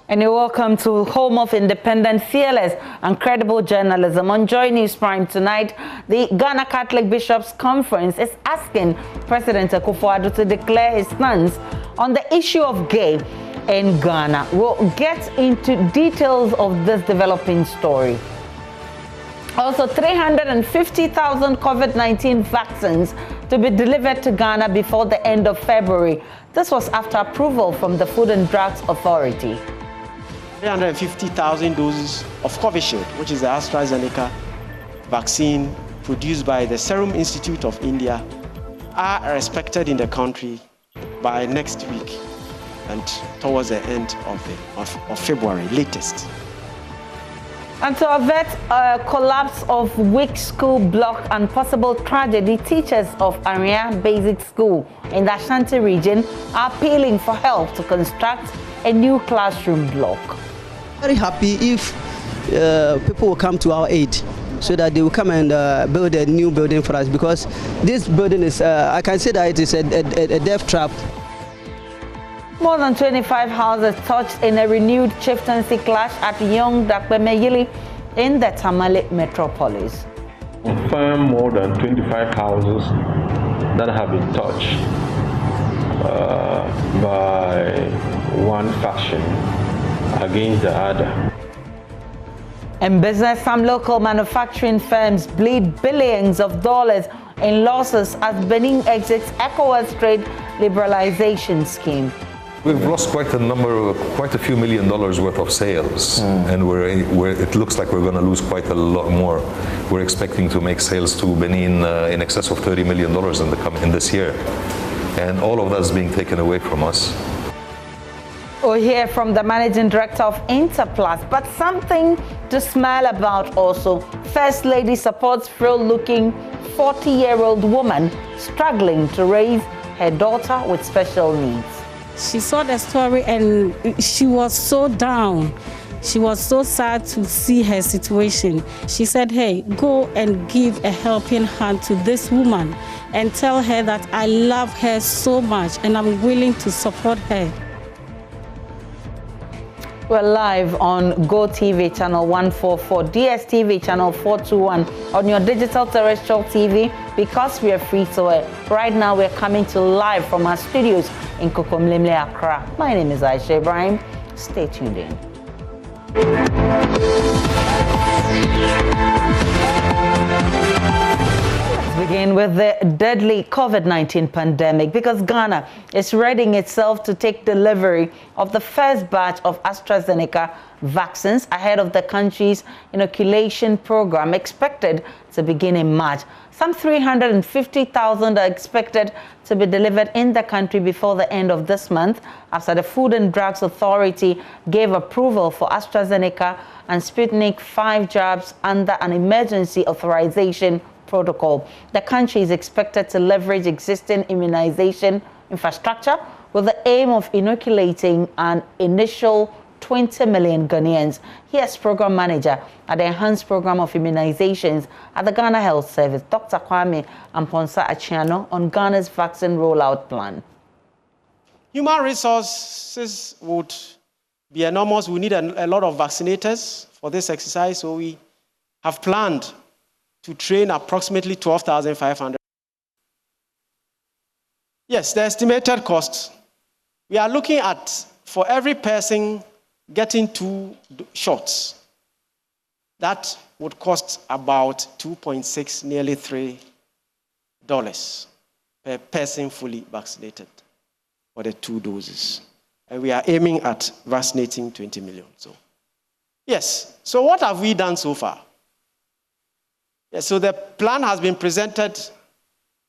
And you're welcome to Home of Independent, Fearless and Credible Journalism. On Joy News Prime tonight, the Ghana Catholic Bishops' Conference is asking President Cofie to declare his stance on the issue of gay in Ghana. We'll get into details of this developing story. Also, 350,000 COVID-19 vaccines to be delivered to Ghana before the end of February. This was after approval from the Food and Drugs Authority. 350,000 doses of Cofie, which is the AstraZeneca vaccine produced by the Serum Institute of India, are expected in the country by next week and towards the end of February, latest. And to avert a collapse of weak school block and possible tragedy, teachers of Aria Basic School in the Ashanti region are appealing for help to construct a new classroom block. Very happy if people will come to our aid so that they will come and build a new building for us, because this building is, I can say that it is a death trap. More than 25 houses touched in a renewed chieftaincy clash at Young Dakbemeyili in the Tamale metropolis. Confirm more than 25 houses that have been touched by one faction against the other. In business, some local manufacturing firms bleed billions of dollars in losses as Benin exits ECOWAS trade liberalization scheme. We've lost quite a few $1 million worth of sales, and it looks like we're going to lose quite a lot more. We're expecting to make sales to Benin in excess of $30 million in this year, and all of that is being taken away from us. We'll hear from the managing director of Interplus, but something to smile about also. First Lady supports frail-looking 40-year-old woman struggling to raise her daughter with special needs. She saw the story and she was so down. She was so sad to see her situation. She said, hey, go and give a helping hand to this woman and tell her that I love her so much and I'm willing to support her. We're live on GoTV channel 144, DSTV channel 421, on your digital terrestrial TV, because we are free to air. Right now, we're coming to live from our studios in Kokomlemle, Accra. My name is Aisha Ibrahim. Stay tuned in. Begin with the deadly COVID-19 pandemic, because Ghana is readying itself to take delivery of the first batch of AstraZeneca vaccines ahead of the country's inoculation program expected to begin in March. Some 350,000 are expected to be delivered in the country before the end of this month, after the Food and Drugs Authority gave approval for AstraZeneca and Sputnik 5 jabs under an emergency authorization protocol. The country is expected to leverage existing immunization infrastructure with the aim of inoculating an initial 20 million Ghanaians. Here's Program Manager at the Enhanced Program of Immunizations at the Ghana Health Service, Dr. Kwame Amponsa Achiano, on Ghana's vaccine rollout plan. Human resources would be enormous. We need a lot of vaccinators for this exercise, so we have planned to train approximately 12,500. Yes, the estimated cost. We are looking at, for every person getting 2 shots, that would cost about $2.6, nearly $3 per person fully vaccinated for the 2 doses. And we are aiming at vaccinating 20 million. So, yes. So what have we done so far? Yes, so the plan has been presented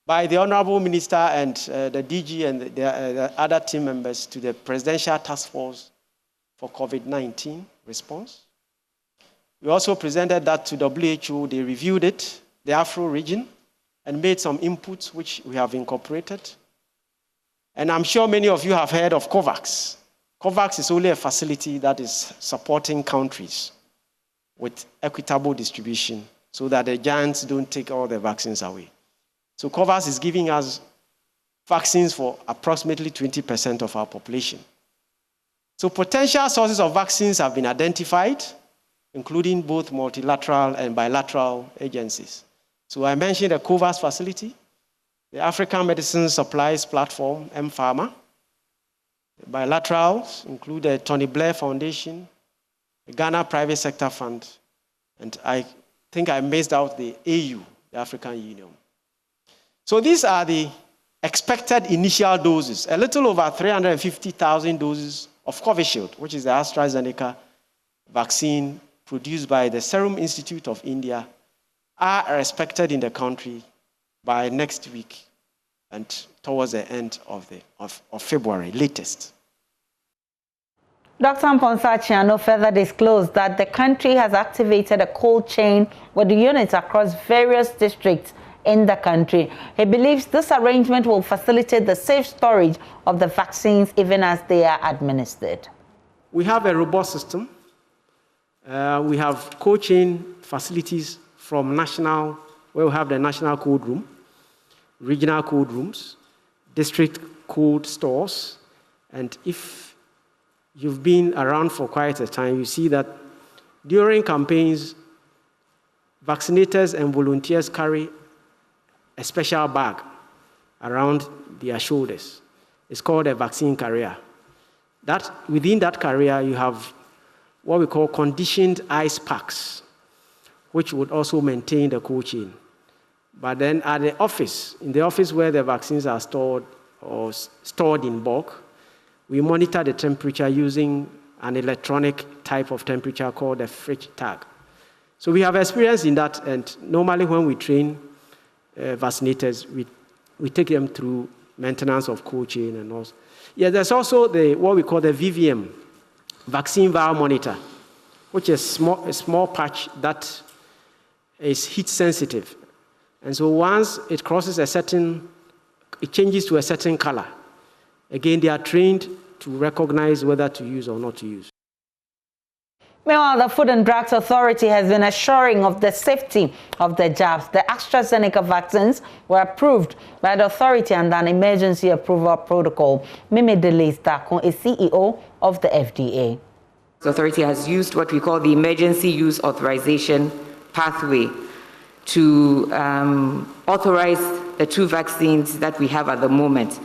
by the Honorable Minister and the DG and the other team members to the Presidential Task Force for COVID-19 response. We also presented that to WHO. They reviewed it, the Afro region, and made some inputs which we have incorporated. And I'm sure many of you have heard of COVAX. COVAX is only a facility that is supporting countries with equitable distribution, so that the giants don't take all the vaccines away. So COVAX is giving us vaccines for approximately 20% of our population. So potential sources of vaccines have been identified, including both multilateral and bilateral agencies. So I mentioned the COVAX facility, the African Medicine Supplies Platform, M-Pharma. The bilaterals include the Tony Blair Foundation, the Ghana Private Sector Fund, and I think I missed out the AU, the African Union. So these are the expected initial doses, a little over 350,000 doses of Covishield, which is the AstraZeneca vaccine produced by the Serum Institute of India, are expected in the country by next week and towards the end of February, latest. Dr. Mponsachiano further disclosed that the country has activated a cold chain with the units across various districts in the country. He believes this arrangement will facilitate the safe storage of the vaccines even as they are administered. We have a robust system. We have cold chain facilities from national, where we have the national cold room, regional cold rooms, district cold stores, and if you've been around for quite a time, you see that during campaigns, vaccinators and volunteers carry a special bag around their shoulders. It's called a vaccine carrier. Within that carrier, you have what we call conditioned ice packs, which would also maintain the cold chain. But then at the office, in the office where the vaccines are stored or stored in bulk, we monitor the temperature using an electronic type of temperature called a fridge tag. So we have experience in that, and normally when we train vaccinators, we take them through maintenance of cold chain and also. Yeah, there's also what we call the VVM, vaccine vial monitor, which is a small patch that is heat sensitive. And so once it crosses it changes to a certain color. Again, they are trained to recognize whether to use or not to use. Meanwhile, the Food and Drugs Authority has been assuring of the safety of the jabs. The AstraZeneca vaccines were approved by the authority under an emergency approval protocol. Mimi Delise is CEO of the FDA. The authority has used what we call the emergency use authorization pathway to authorize the two vaccines that we have at the moment.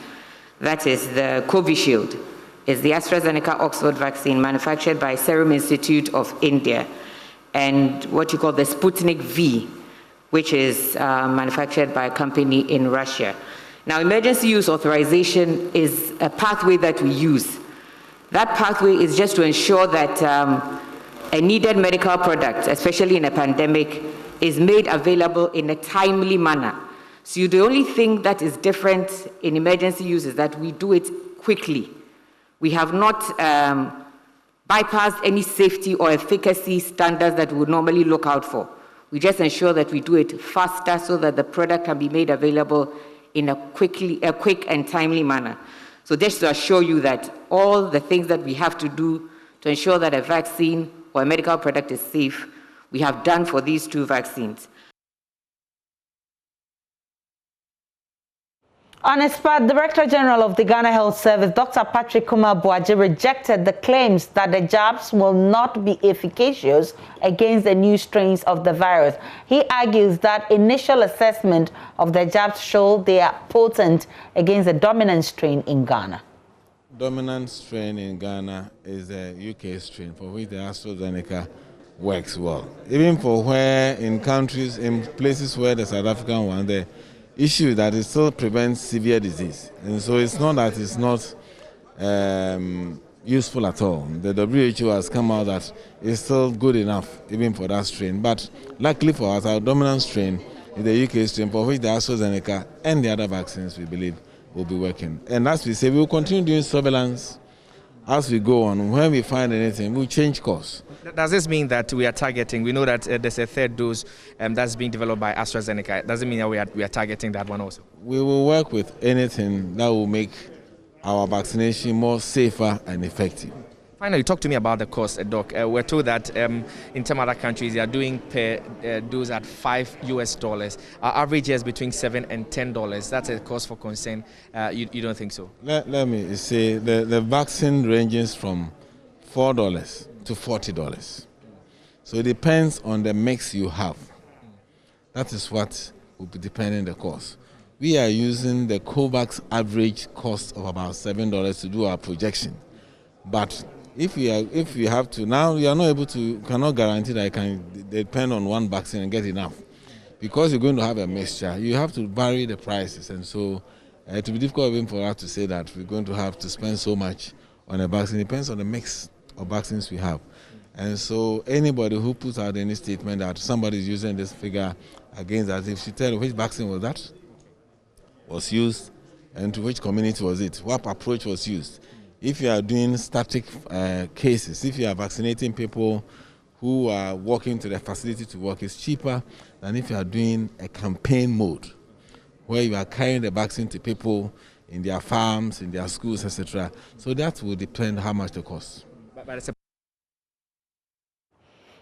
That is the Covishield, is the AstraZeneca Oxford vaccine manufactured by Serum Institute of India, and what you call the Sputnik V, which is manufactured by a company in Russia. Now, emergency use authorization is a pathway that we use. That pathway is just to ensure that a needed medical product, especially in a pandemic, is made available in a timely manner. So the only thing that is different in emergency use is that we do it quickly. We have not bypassed any safety or efficacy standards that we would normally look out for. We just ensure that we do it faster so that the product can be made available in a quick and timely manner. So just to assure you that all the things that we have to do to ensure that a vaccine or a medical product is safe, we have done for these two vaccines. On his part, Director General of the Ghana Health Service, Dr. Patrick Kumar Boaji, rejected the claims that the jabs will not be efficacious against the new strains of the virus. He argues that initial assessment of the jabs show they are potent against the dominant strain in Ghana. Dominant strain in Ghana is the UK strain, for which the AstraZeneca works well. Even for where in countries, in places where the South African one, the issue that it still prevents severe disease. And so it's not that it's not useful at all. The WHO has come out that it's still good enough even for that strain. But luckily for us, our dominant strain is the UK strain, for which the AstraZeneca and the other vaccines we believe will be working. And as we say, we will continue doing surveillance as we go on. When we find anything, we'll change course. Does this mean that we are targeting? We know that there's a third dose that's being developed by AstraZeneca. Does it mean that we are targeting that one also? We will work with anything that will make our vaccination more safer and effective. Finally, talk to me about the cost, Doc. We're told that in some other countries they are doing per dose at $5 US. Our average is between $7 and $10. That's a cause for concern. You don't think so? Let me say the vaccine ranges from $4 to $40. So it depends on the mix you have. That is what will be depending the cost. We are using the COVAX average cost of about $7 to do our projection. But if we have to, now you are not able to, cannot guarantee that you can depend on one vaccine and get enough. Because you're going to have a mixture, you have to vary the prices. And so it will be difficult even for us to say that we're going to have to spend so much on a vaccine. It depends on the mix of vaccines we have. And so anybody who puts out any statement that somebody is using this figure against us, if you tell which vaccine was used and to which community was it, what approach was used. If you are doing static cases, if you are vaccinating people who are walking to the facility to work, it's cheaper than if you are doing a campaign mode, where you are carrying the vaccine to people in their farms, in their schools, etc. So that will depend how much it costs.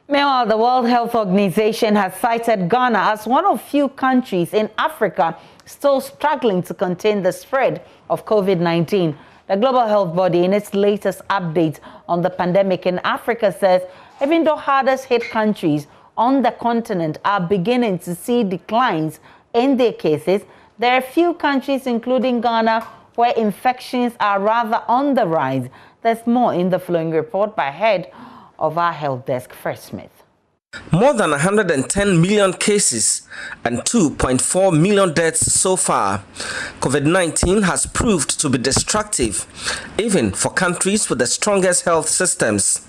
Meanwhile, the World Health Organization has cited Ghana as one of few countries in Africa still struggling to contain the spread of COVID-19. The global health body, in its latest update on the pandemic in Africa, says even though hardest hit countries on the continent are beginning to see declines in their cases, there are few countries, including Ghana, where infections are rather on the rise. There's more in the following report by head of our health desk, First Smith. More than 110 million cases and 2.4 million deaths so far. COVID-19 has proved to be destructive, even for countries with the strongest health systems.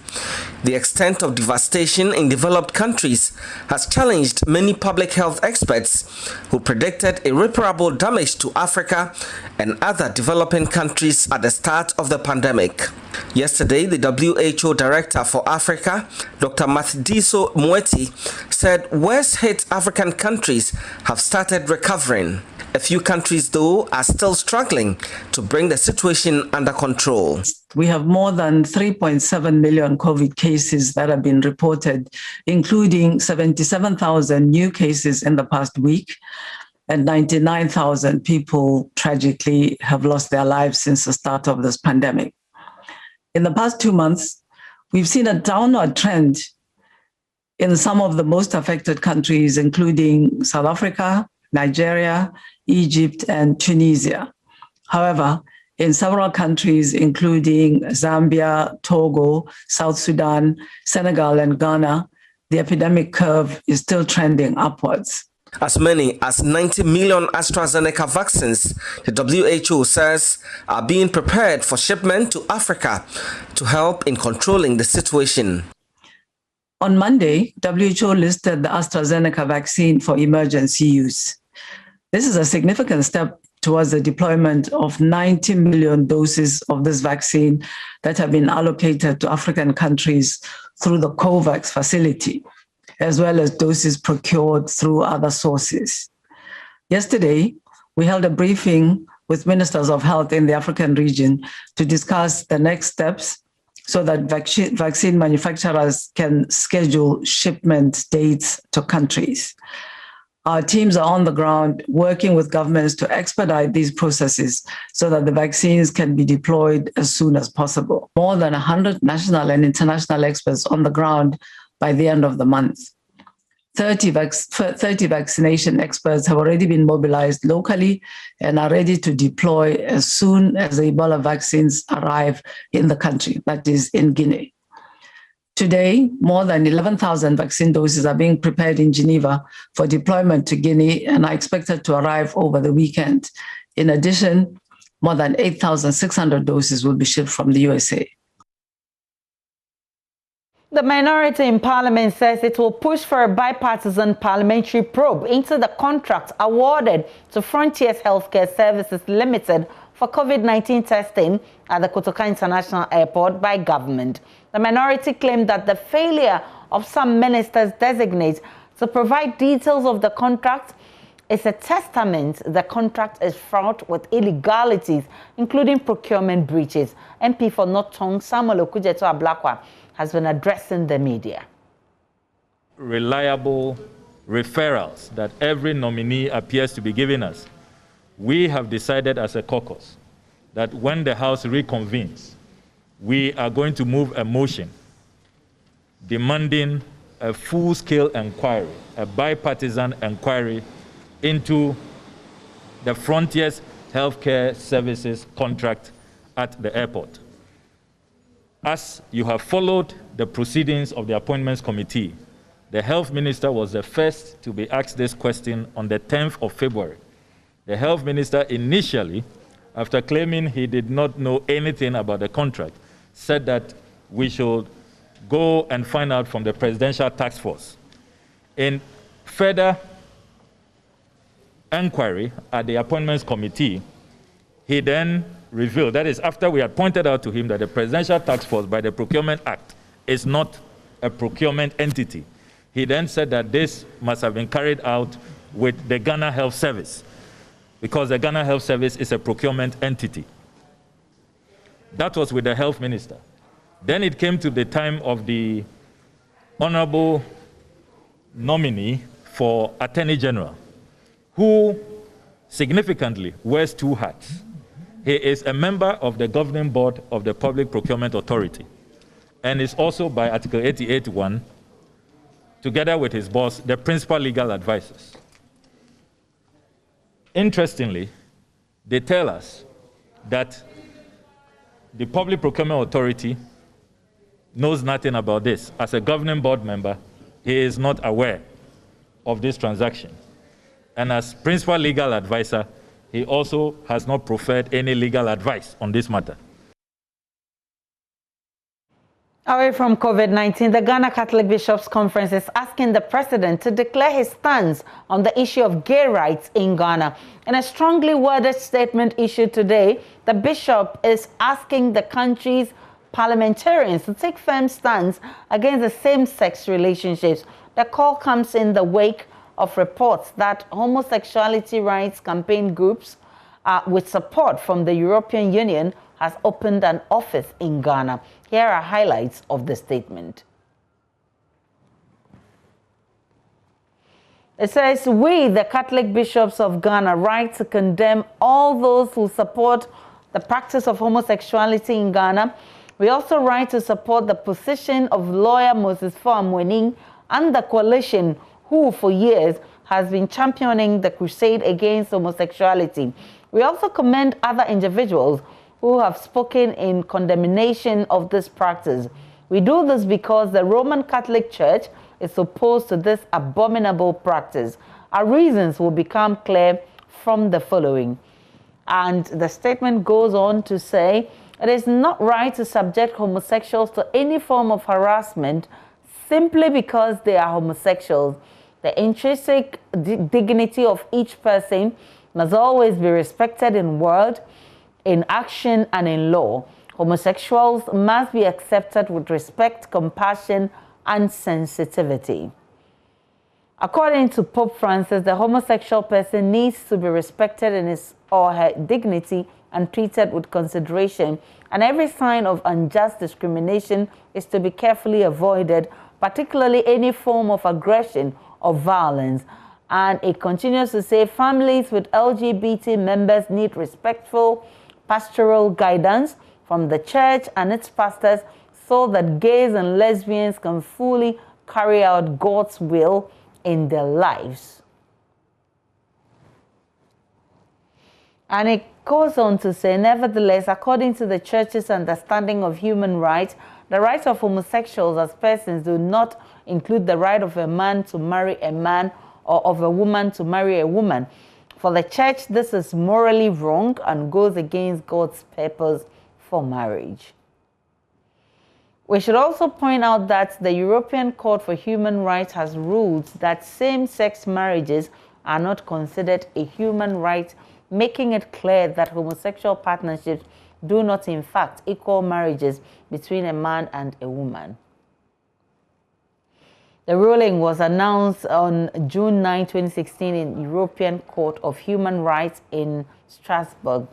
The extent of devastation in developed countries has challenged many public health experts who predicted irreparable damage to Africa and other developing countries at the start of the pandemic. Yesterday, the WHO Director for Africa, Dr. Matshidiso Moeti, said worst hit African countries have started recovering. A few countries, though, are still struggling to bring the situation under control. We have more than 3.7 million COVID cases that have been reported, including 77,000 new cases in the past week, and 99,000 people tragically have lost their lives since the start of this pandemic. In the past 2 months, we've seen a downward trend in some of the most affected countries, including South Africa, Nigeria, Egypt, and Tunisia. However, in several countries, including Zambia, Togo, South Sudan, Senegal, and Ghana, the epidemic curve is still trending upwards. As many as 90 million AstraZeneca vaccines, the WHO says, are being prepared for shipment to Africa to help in controlling the situation. On Monday, WHO listed the AstraZeneca vaccine for emergency use. This is a significant step towards the deployment of 90 million doses of this vaccine that have been allocated to African countries through the COVAX facility, as well as doses procured through other sources. Yesterday, we held a briefing with ministers of health in the African region to discuss the next steps so that vaccine manufacturers can schedule shipment dates to countries. Our teams are on the ground working with governments to expedite these processes so that the vaccines can be deployed as soon as possible. More than 100 national and international experts on the ground by the end of the month. 30 vaccination experts have already been mobilized locally and are ready to deploy as soon as the Ebola vaccines arrive in the country, that is in Guinea. Today, more than 11,000 vaccine doses are being prepared in Geneva for deployment to Guinea and are expected to arrive over the weekend. In addition, more than 8,600 doses will be shipped from the USA. The minority in Parliament says it will push for a bipartisan parliamentary probe into the contract awarded to Frontiers Healthcare Services Limited for COVID-19 testing at the Kotoka International Airport by government. The minority claimed that the failure of some ministers designate to provide details of the contract is a testament the contract is fraught with illegalities, including procurement breaches. MP for North Tongue, Samuel Okujeto Ablakwa, has been addressing the media. Reliable referrals that every nominee appears to be giving us. We have decided as a caucus that when the House reconvenes, we are going to move a motion demanding a full-scale inquiry, a bipartisan inquiry into the Frontiers Healthcare Services contract at the airport. As you have followed the proceedings of the Appointments Committee, the Health Minister was the first to be asked this question on the 10th of February. The Health Minister initially, after claiming he did not know anything about the contract, said that we should go and find out from the Presidential Task Force. In further inquiry at the Appointments Committee, he then revealed, that is after we had pointed out to him that the Presidential Task Force by the Procurement Act is not a procurement entity. He then said that this must have been carried out with the Ghana Health Service, because the Ghana Health Service is a procurement entity. That was with the Health Minister. Then it came to the time of the Honorable nominee for Attorney General, who significantly wears two hats. He is a member of the governing board of the Public Procurement Authority and is also, by Article 88(1), together with his boss, the principal legal advisors. Interestingly, they tell us that the Public Procurement Authority knows nothing about this. As a governing board member, he is not aware of this transaction. And as principal legal advisor, he also has not proffered any legal advice on this matter. Away from COVID-19, the Ghana Catholic Bishops' Conference is asking the president to declare his stance on the issue of gay rights in Ghana. In a strongly worded statement issued today, the bishop is asking the country's parliamentarians to take firm stance against the same-sex relationships. The call comes in the wake of reports that homosexuality rights campaign groups with support from the European Union has opened an office in Ghana. Here are highlights of the statement. It says, we, the Catholic Bishops of Ghana, write to condemn all those who support the practice of homosexuality in Ghana. We also write to support the position of lawyer Moses Foamwening and the coalition who, for years, has been championing the crusade against homosexuality. We also commend other individuals who have spoken in condemnation of this practice. We do this because the Roman Catholic Church is opposed to this abominable practice. Our reasons will become clear from the following. And the statement goes on to say, it is not right to subject homosexuals to any form of harassment simply because they are homosexuals. The intrinsic dignity of each person must always be respected in word, in action, and in law. Homosexuals must be accepted with respect, compassion, and sensitivity. According to Pope Francis, the homosexual person needs to be respected in his or her dignity and treated with consideration, and every sign of unjust discrimination is to be carefully avoided, particularly any form of aggression or violence. And it continues to say families with LGBT members need respectful pastoral guidance from the church and its pastors so that gays and lesbians can fully carry out God's will in their lives. And it goes on to say, nevertheless, according to the church's understanding of human rights, the rights of homosexuals as persons do not include the right of a man to marry a man or of a woman to marry a woman. For the church, this is morally wrong and goes against God's purpose for marriage. We should also point out that the European Court for Human Rights has ruled that same-sex marriages are not considered a human right, making it clear that homosexual partnerships do not in fact equal marriages between a man and a woman. The ruling was announced on June 9, 2016 in European Court of Human Rights in Strasbourg,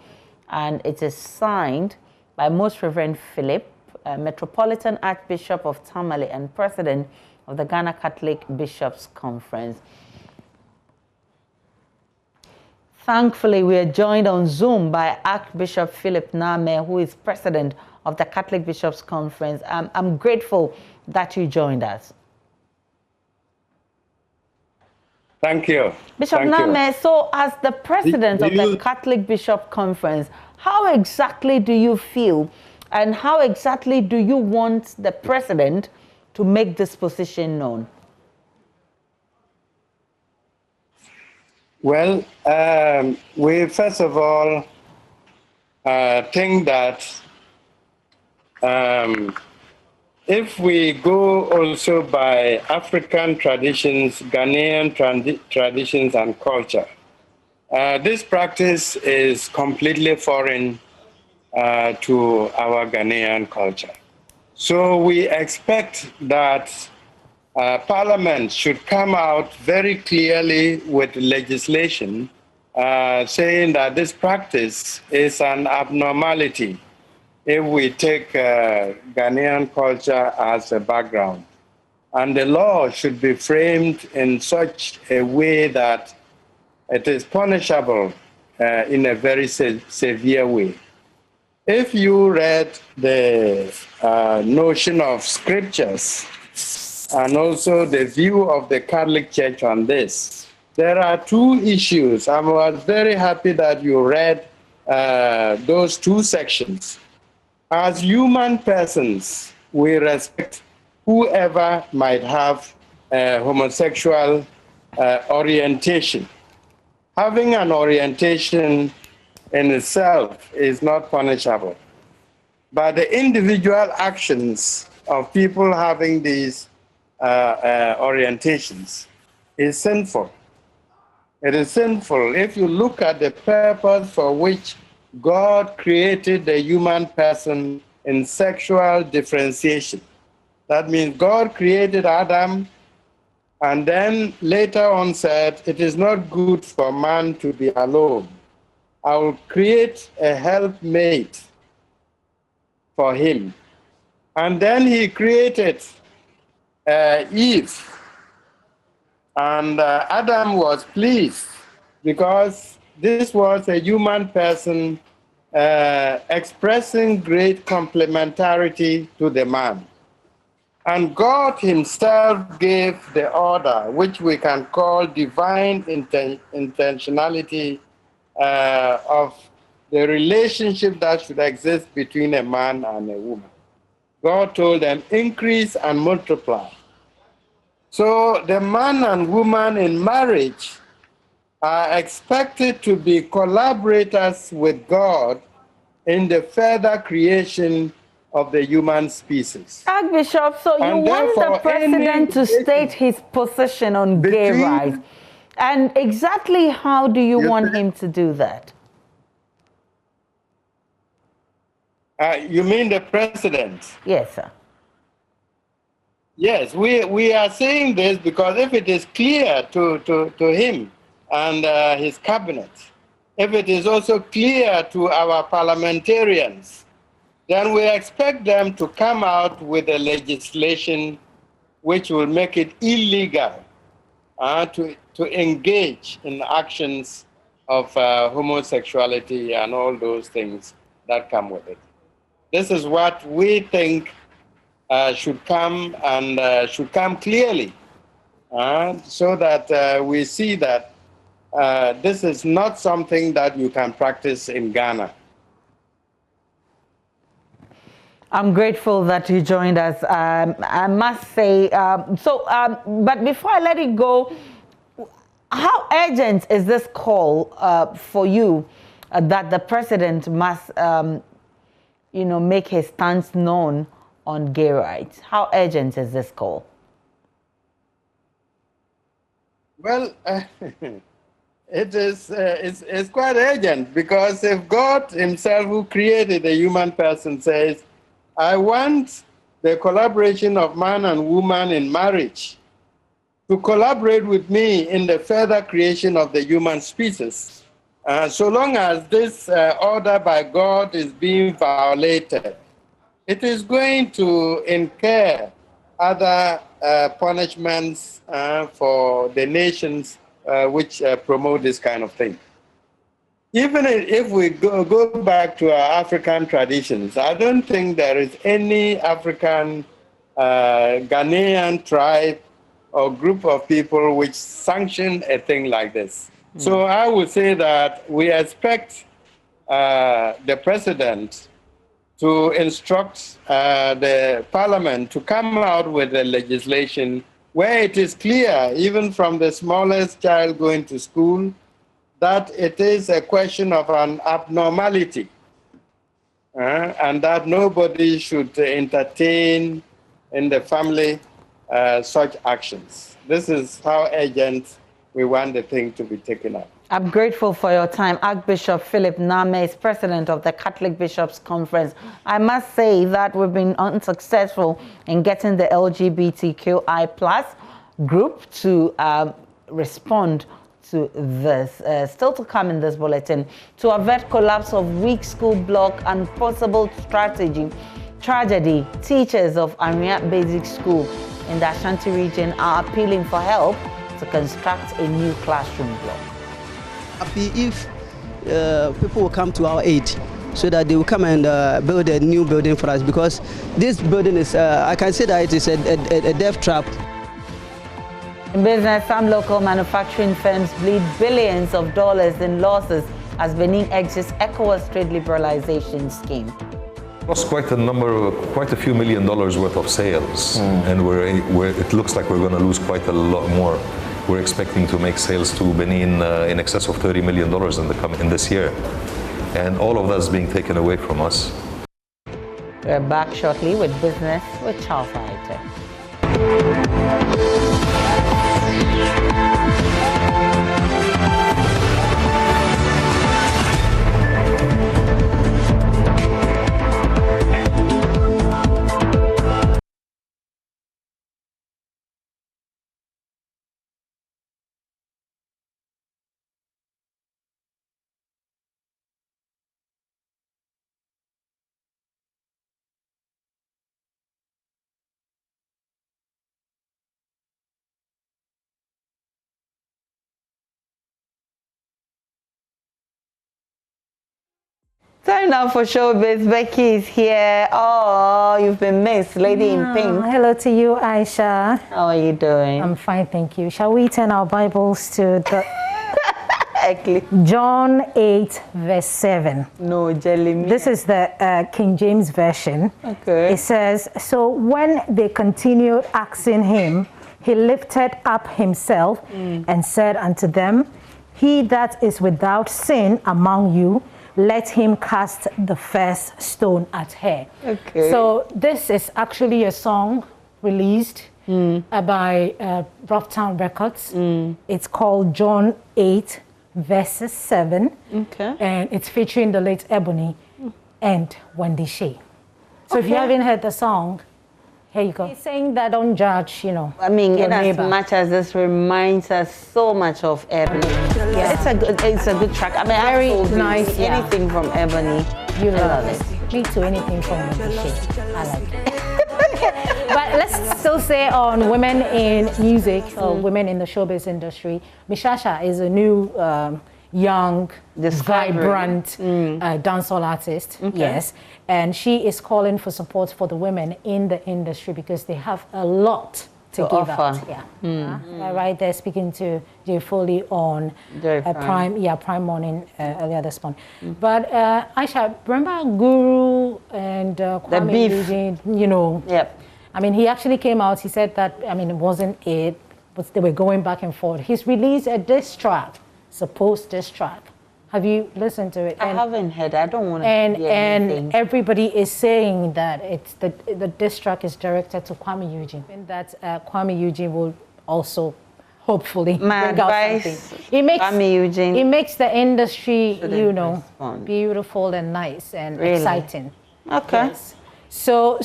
and it is signed by Most Reverend Philip, Metropolitan Archbishop of Tamale and President of the Ghana Catholic Bishops' Conference. Thankfully, we are joined on Zoom by Archbishop Philip Name, who is President of the Catholic Bishops' Conference. I'm grateful that you joined us. Thank you. Bishop Name, so as the president of the Catholic Bishop Conference, how exactly do you feel and how exactly do you want the president to make this position known? Well, we first of all think that if we go also by African traditions, Ghanaian traditions and culture, this practice is completely foreign to our Ghanaian culture. So we expect that Parliament should come out very clearly with legislation saying that this practice is an abnormality if we take Ghanaian culture as a background. And the law should be framed in such a way that it is punishable in a very severe way. If you read the notion of scriptures and also the view of the Catholic Church on this, there are two issues. I was very happy that you read those two sections. As human persons, we respect whoever might have a homosexual orientation. Having an orientation in itself is not punishable. But the individual actions of people having these orientations is sinful. It is sinful if you look at the purpose for which God created the human person in sexual differentiation. That means God created Adam and then later on said, it is not good for man to be alone. I will create a helpmate for him. And then he created Eve. And Adam was pleased because this was a human person expressing great complementarity to the man. And God himself gave the order, which we can call divine intentionality of the relationship that should exist between a man and a woman. God told them, increase and multiply. So the man and woman in marriage are expected to be collaborators with God in the further creation of the human species. Archbishop, so you want the president to state his position on gay rights. And exactly how do you want him to do that? You mean the president? Yes, sir. Yes, we are saying this because if it is clear to him and his cabinet, if it is also clear to our parliamentarians, then we expect them to come out with a legislation which will make it illegal to engage in actions of homosexuality and all those things that come with it. This is what we think should come and should come clearly so that we see that this is not something that you can practice in Ghana. I'm grateful that you joined us. I must say, but before I let it go, how urgent is this call for you that the president must, make his stance known on gay rights? How urgent is this call? Well, it's quite urgent because if God himself, who created the human person, says, I want the collaboration of man and woman in marriage to collaborate with me in the further creation of the human species. So long as this order by God is being violated, it is going to incur other punishments for the nations which promote this kind of thing. even if we go back to our African traditions, I don't think there is any African Ghanaian tribe or group of people which sanction a thing like this. So I would say that we expect the president to instruct the parliament to come out with a legislation where it is clear, even from the smallest child going to school, that it is a question of an abnormality and that nobody should entertain in the family such actions. This is how urgent we want the thing to be taken up. I'm grateful for your time. Archbishop Philip Name is president of the Catholic Bishops' Conference. I must say that we've been unsuccessful in getting the LGBTQI+ group to respond to this. Still to come in this bulletin. To avert collapse of weak school block and possible tragedy, teachers of Area Basic School in the Ashanti region are appealing for help to construct a new classroom block. Happy if people will come to our aid so that they will come and build a new building for us, because this building is, I can say that it is a death trap. In business, some local manufacturing firms bleed billions of dollars in losses as Benin exits ECOWAS trade liberalization scheme. Lost quite a few $1 million worth of sales, and it looks like we're going to lose quite a lot more. We're expecting to make sales to Benin in excess of $30 million in this year, and all of that is being taken away from us. We're back shortly with business with Charles Reid. Time now for showbiz. Becky is here. Oh, you've been missed, lady in pink. Hello to you, Aisha. How are you doing? I'm fine, thank you. Shall we turn our Bibles to the John 8, verse 7? No, jelly me. This is the King James Version. Okay. It says, so when they continued asking him, he lifted up himself and said unto them, he that is without sin among you, let him cast the first stone at her. Okay. So this is actually a song released by Roughtown Records. It's called John 8 verses 7. Okay. And it's featuring the late Ebony and Wendy Shea. So if you haven't heard the song, here you go. He's saying that don't judge, you know. I mean, in as much as this reminds us so much of Ebony. Yeah. It's a good track. I mean, very nice. Yeah. Anything from Ebony, you love it. Me too. Anything from Wendy Shea, I like it. But let's still say on women in music or women in the showbiz industry. Mishasha is a new young, vibrant dancehall artist. Okay. Yes. And she is calling for support for the women in the industry because they have a lot to give offer. out. Yeah. Right there speaking to Jay Foley on Prime Morning earlier this morning. But Aisha, remember Guru and Kwame Eugene, you know. Yep. I mean, he actually came out, he said that, I mean, it wasn't it, but they were going back and forth. He's released a diss track, supposed diss track. Have you listened to it? I haven't heard. I don't want to hear anything. And everybody is saying that it's the diss track is directed to Kwame Eugene, and that Kwame Eugene will also hopefully bring out something. It makes the industry, you know, beautiful and nice and exciting. Okay. Yes. So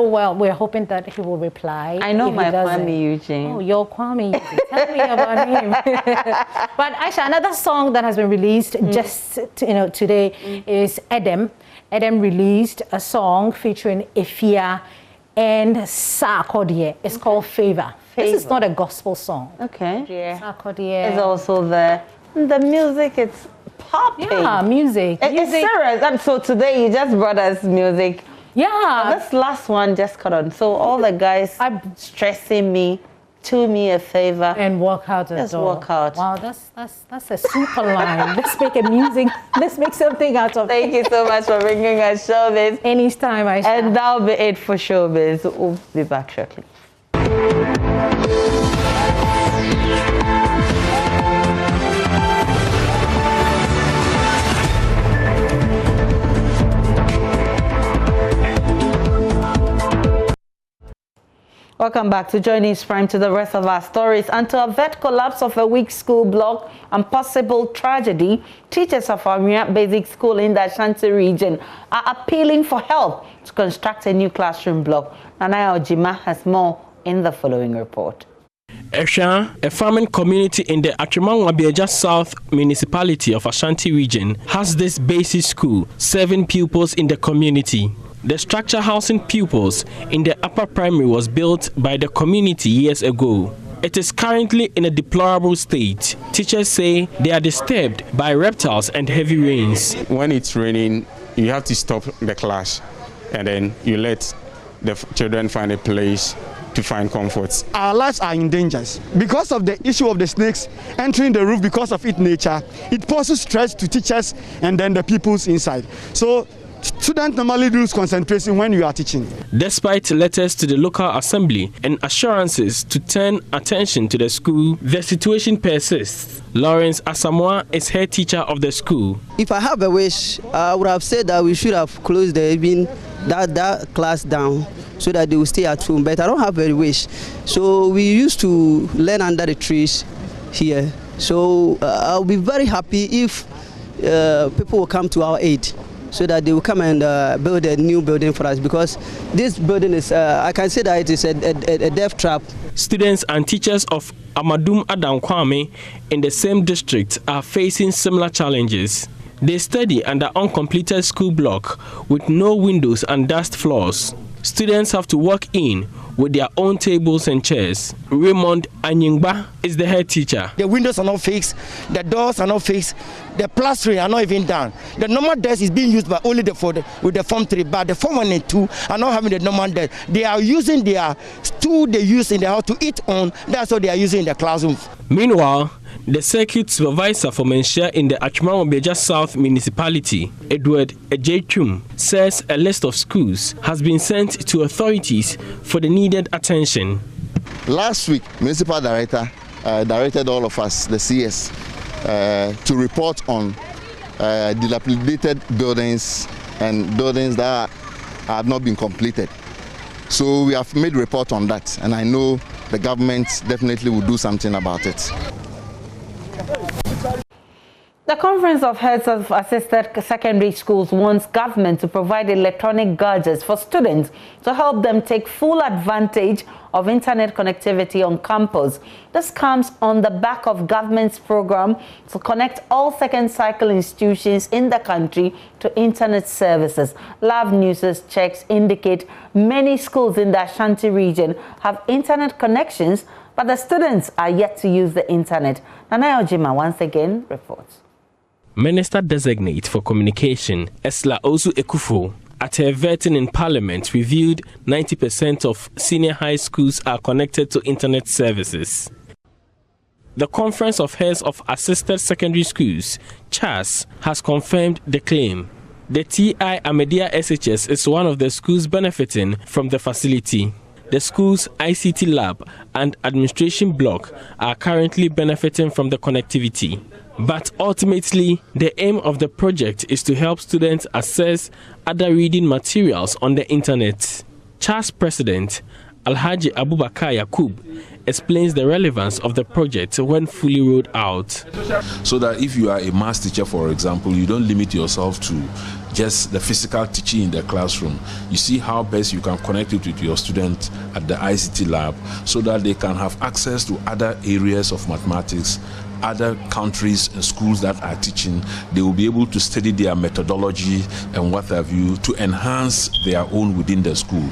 well, we're hoping that he will reply. I know my Kwame Eugene. Oh, your Kwame Eugene. Tell me about him. But Aisha, another song that has been released just today is Edem. Edem released a song featuring Efia and Sarkodie. It's called Favor. This is not a gospel song. Okay. Sarkodie. It's also the music. It's popping. Yeah, music. It's serious. And so today you just brought us music. Yeah. This last one just cut on. So all the guys are stressing me. Do me a favor and walk out the door. Just walk out. Wow, that's a super line. Let's make a music. Let's make something out of it. Thank you so much for bringing us Showbiz. Anytime, Aisha. And that'll be it for Showbiz. We'll be back shortly. Welcome back to Joining Prime to the rest of our stories. And to avert collapse of a weak school block and possible tragedy, teachers of our basic school in the Ashanti region are appealing for help to construct a new classroom block. Nanaya Ojima has more in the following report. Esha, a farming community in the Atrimangwa South municipality of Ashanti region, has this basic school, 7 pupils in the community. The structure housing pupils in the upper primary was built by the community years ago. It is currently in a deplorable state. Teachers say they are disturbed by reptiles and heavy rains. When it's raining, you have to stop the class and then you let the children find a place to find comfort. Our lives are in danger because of the issue of the snakes entering the roof because of its nature. It poses stress to teachers and then the pupils inside. So students normally lose concentration when you are teaching. Despite letters to the local assembly and assurances to turn attention to the school, the situation persists. Lawrence Asamoah is head teacher of the school. If I have a wish, I would have said that we should have closed that class down so that they will stay at home, but I don't have a wish. So we used to learn under the trees here. So I'll be very happy if people will come to our aid, so that they will come and build a new building for us, because this building is, I can say that it is a death trap. Students and teachers of Amadum Adam Kwame in the same district are facing similar challenges. They study under uncompleted school block with no windows and dust floors. Students have to walk in with their own tables and chairs. Raymond Anyingba is the head teacher. The windows are not fixed, the doors are not fixed, the plastering are not even done. The normal desk is being used by only with the Form 3, but the Form 1 and 2 are not having the normal desk. They are using their stool they use in the house to eat on. That's what they are using in the classrooms. Meanwhile, the circuit supervisor for Menshia in the Atrimangwa South municipality, Edward Ejechum, says a list of schools has been sent to authorities for the needed attention. Last week, municipal director directed all of us, the CS, to report on dilapidated buildings and buildings that have not been completed. So we have made a report on that, and I know the government definitely will do something about it. The Conference of Heads of Assisted Secondary Schools wants government to provide electronic gadgets for students to help them take full advantage of internet connectivity on campus. This comes on the back of government's program to connect all second cycle institutions in the country to internet services. Love News's checks indicate many schools in the Ashanti region have internet connections, but the students are yet to use the internet. Nanaya Ojima once again reports. Minister-designate for Communication, Esla Osu Ekufo, at her vetting in Parliament, revealed 90% of senior high schools are connected to internet services. The Conference of Heads of Assisted Secondary Schools, CHAS, has confirmed the claim. The TI Amedia SHS is one of the schools benefiting from the facility. The school's ICT lab and administration block are currently benefiting from the connectivity. But ultimately, the aim of the project is to help students access other reading materials on the internet. CHAS President Alhaji Abubakar Yakub explains the relevance of the project when fully rolled out. So that if you are a maths teacher, for example, you don't limit yourself to just the physical teaching in the classroom. You see how best you can connect it with your students at the ICT lab so that they can have access to other areas of mathematics, other countries and schools that are teaching. They will be able to study their methodology and what have you to enhance their own within the school.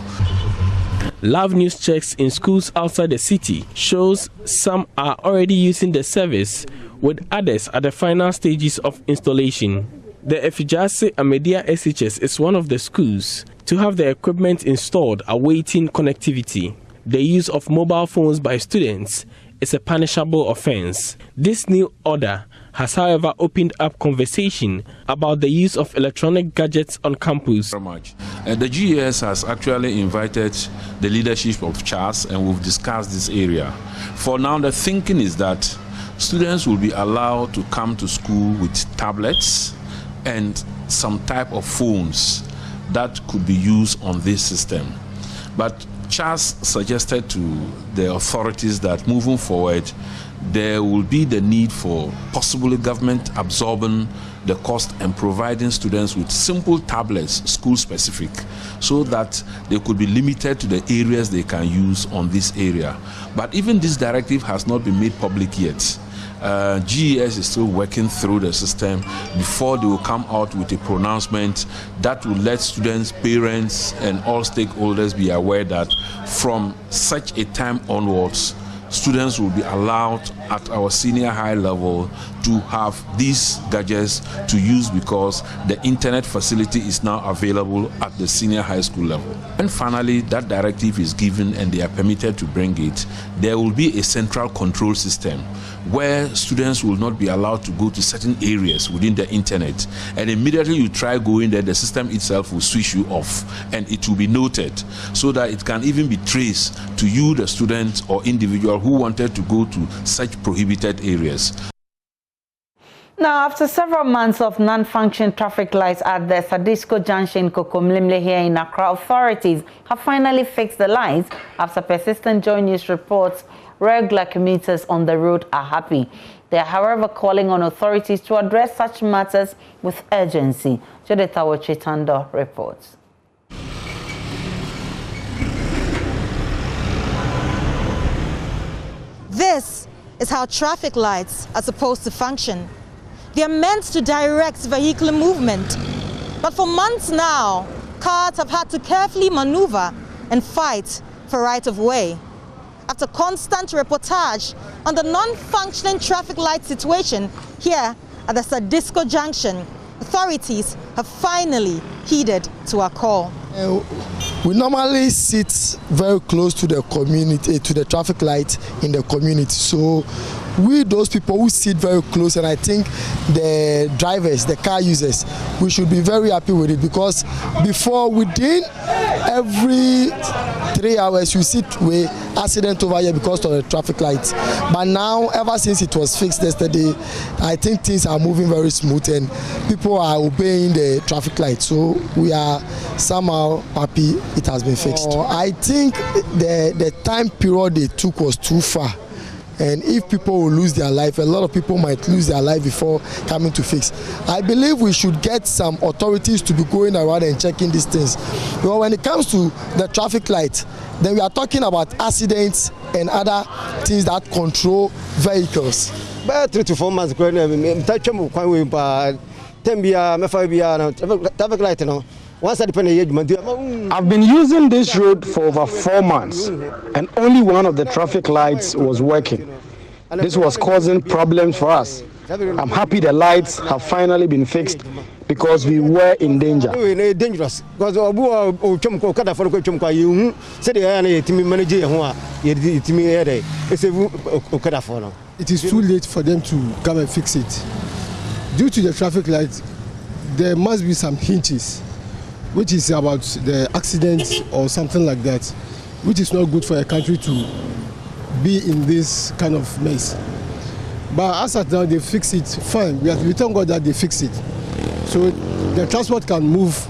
Love News checks in schools outside the city shows some are already using the service, with others at the final stages of installation. The Efijase Amedia SHS is one of the schools to have the equipment installed awaiting connectivity. The use of mobile phones by students is a punishable offense. This new order has, however, opened up conversation about the use of electronic gadgets on campus. The GES has actually invited the leadership of Charles, and we've discussed this area. For now, the thinking is that students will be allowed to come to school with tablets and some type of phones that could be used on this system. But Charles suggested to the authorities that moving forward, there will be the need for possibly government absorbing the cost and providing students with simple tablets, school specific, so that they could be limited to the areas they can use on this area. But even this directive has not been made public yet. GES is still working through the system before they will come out with a pronouncement that will let students, parents, and all stakeholders be aware that from such a time onwards, students will be allowed at our senior high level to have these gadgets to use because the internet facility is now available at the senior high school level. And finally, that directive is given and they are permitted to bring it. There will be a central control system where students will not be allowed to go to certain areas within the internet. And immediately you try going there, the system itself will switch you off and it will be noted so that it can even be traced to you, the student or individual who wanted to go to such prohibited areas. Now, after several months of non-functioning traffic lights at the Sadisco Junction, Kokomlimle here in Accra, authorities have finally fixed the lights after persistent Joy News reports regular commuters on the road are happy. They are, however, calling on authorities to address such matters with urgency. Judith Awachitando reports. This is how traffic lights are supposed to function. They are meant to direct vehicular movement. But for months now, cars have had to carefully maneuver and fight for right of way. After constant reportage on the non-functioning traffic light situation here at the Sadisco Junction, authorities have finally heeded to our call. We normally sit very close to the community, to the traffic light in the community. So we, those people who sit very close, and I think the drivers, the car users, we should be very happy with it, because before, within every 3 hours, you see accident over here because of the traffic lights. But now, ever since it was fixed yesterday, I think things are moving very smooth and people are obeying the traffic lights. So we are somehow happy it has been fixed. I think the time period they took was too far. And if people will lose their life, a lot of people might lose their life before coming to fix. I believe we should get some authorities to be going around and checking these things. Because when it comes to the traffic light, then we are talking about accidents and other things that control vehicles. About 3 to 4 months ago, traffic light, you know. I've been using this road for over 4 months, and only one of the traffic lights was working. This was causing problems for us. I'm happy the lights have finally been fixed because we were in danger. Dangerous. Because it is too late for them to come and fix it. Due to the traffic lights, there must be some hinges, which is about the accidents or something like that, which is not good for a country to be in this kind of mess. But as at now, they fix it fine. We thank God that they fix it. So the transport can move